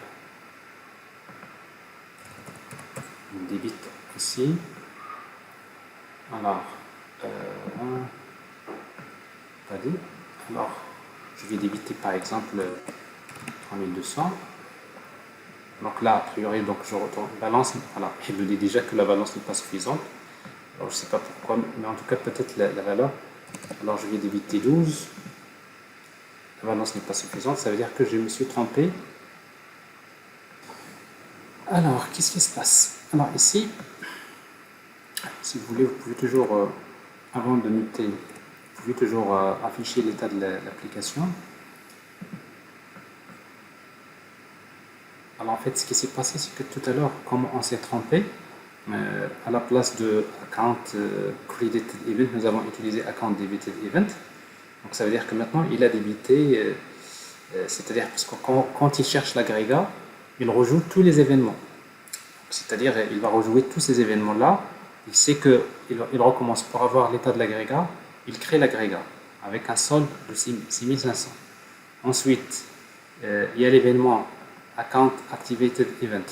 [SPEAKER 1] Debit ici. Alors, pas dit. Alors, je vais débiter par exemple 3200. Donc là, a priori, donc je retourne balance. Voilà, je me dis déjà que la balance n'est pas suffisante. Alors, je ne sais pas pourquoi, mais en tout cas, peut-être la valeur. Alors, je vais débiter 12. La valence n'est pas suffisante, ça veut dire que je me suis trompé. Alors, qu'est-ce qui se passe? Alors, ici, si vous voulez, vous pouvez toujours, avant de noter, vous pouvez toujours afficher l'état de l'application. Alors, en fait, ce qui s'est passé, c'est que tout à l'heure, comme on s'est trompé, à la place de account credited event, nous avons utilisé account debited event. Donc ça veut dire que maintenant il a débité, c'est-à-dire parce que quand il cherche l'agrégat, il rejoue tous les événements. C'est-à-dire il va rejouer tous ces événements-là. Il sait qu'il recommence pour avoir l'état de l'agrégat, il crée l'agrégat avec un solde de 6500. Ensuite, il y a l'événement account activated event.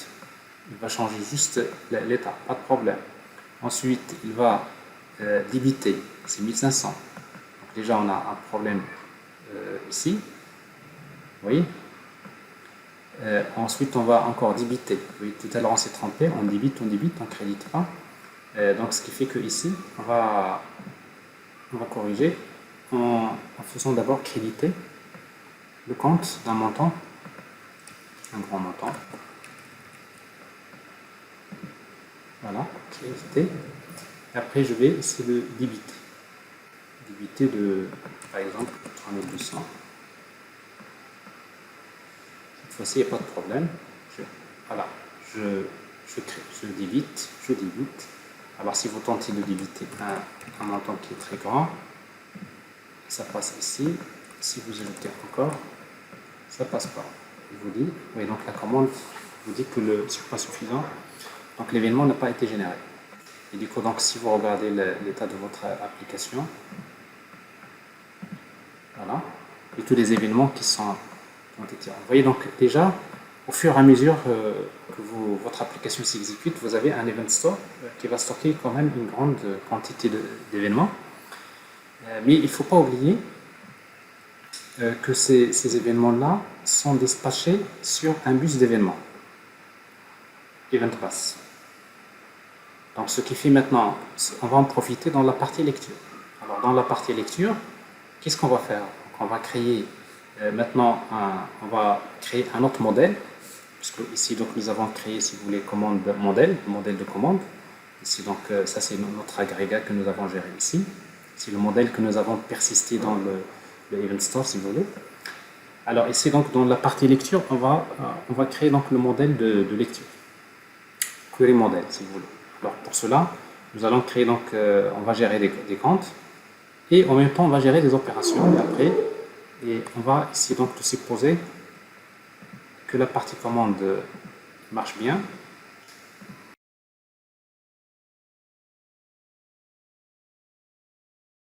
[SPEAKER 1] Il va changer juste l'état, pas de problème. Ensuite, il va débiter, c'est 1500. Donc déjà, on a un problème ici. Vous voyez? Ensuite, on va encore débiter. Vous voyez, tout à l'heure, on s'est trompé. On débite, on ne crédite pas. Donc, ce qui fait que ici, on va corriger en faisant d'abord créditer le compte d'un montant, un grand montant. Voilà, créditer. Et après, je vais essayer de débiter. Débiter de, par exemple, 3200. Cette fois-ci, il n'y a pas de problème. Voilà, je débite. Alors, si vous tentez de débiter un montant qui est très grand, ça passe ici. Si vous ajoutez encore, ça passe pas. Il vous dit, oui, donc la commande vous dit que ce n'est pas suffisant. Donc, l'événement n'a pas été généré. Et du coup, donc, si vous regardez l'état de votre application, voilà, et tous les événements qui ont été envoyés. Donc, déjà, au fur et à mesure que votre application s'exécute, vous avez un event store qui va stocker quand même une grande quantité d'événements. Mais il ne faut pas oublier que ces événements-là sont dispatchés sur un bus d'événements, Event Pass. Donc, ce qui fait maintenant, on va en profiter dans la partie lecture. Alors, dans la partie lecture, qu'est-ce qu'on va faire? On va créer maintenant, on va créer un autre modèle, puisque ici, donc, nous avons créé, si vous voulez, modèle de commande. Ici, donc, ça, c'est notre agrégat que nous avons géré ici. C'est le modèle que nous avons persisté dans le Event Store, si vous voulez. Alors, ici, donc, dans la partie lecture, on va créer donc le modèle de lecture. Query modèle, si vous voulez. Alors, pour cela, nous allons créer, donc, on va gérer des comptes et en même temps, on va gérer des opérations. Et on va ici, donc, supposer que la partie commande marche bien.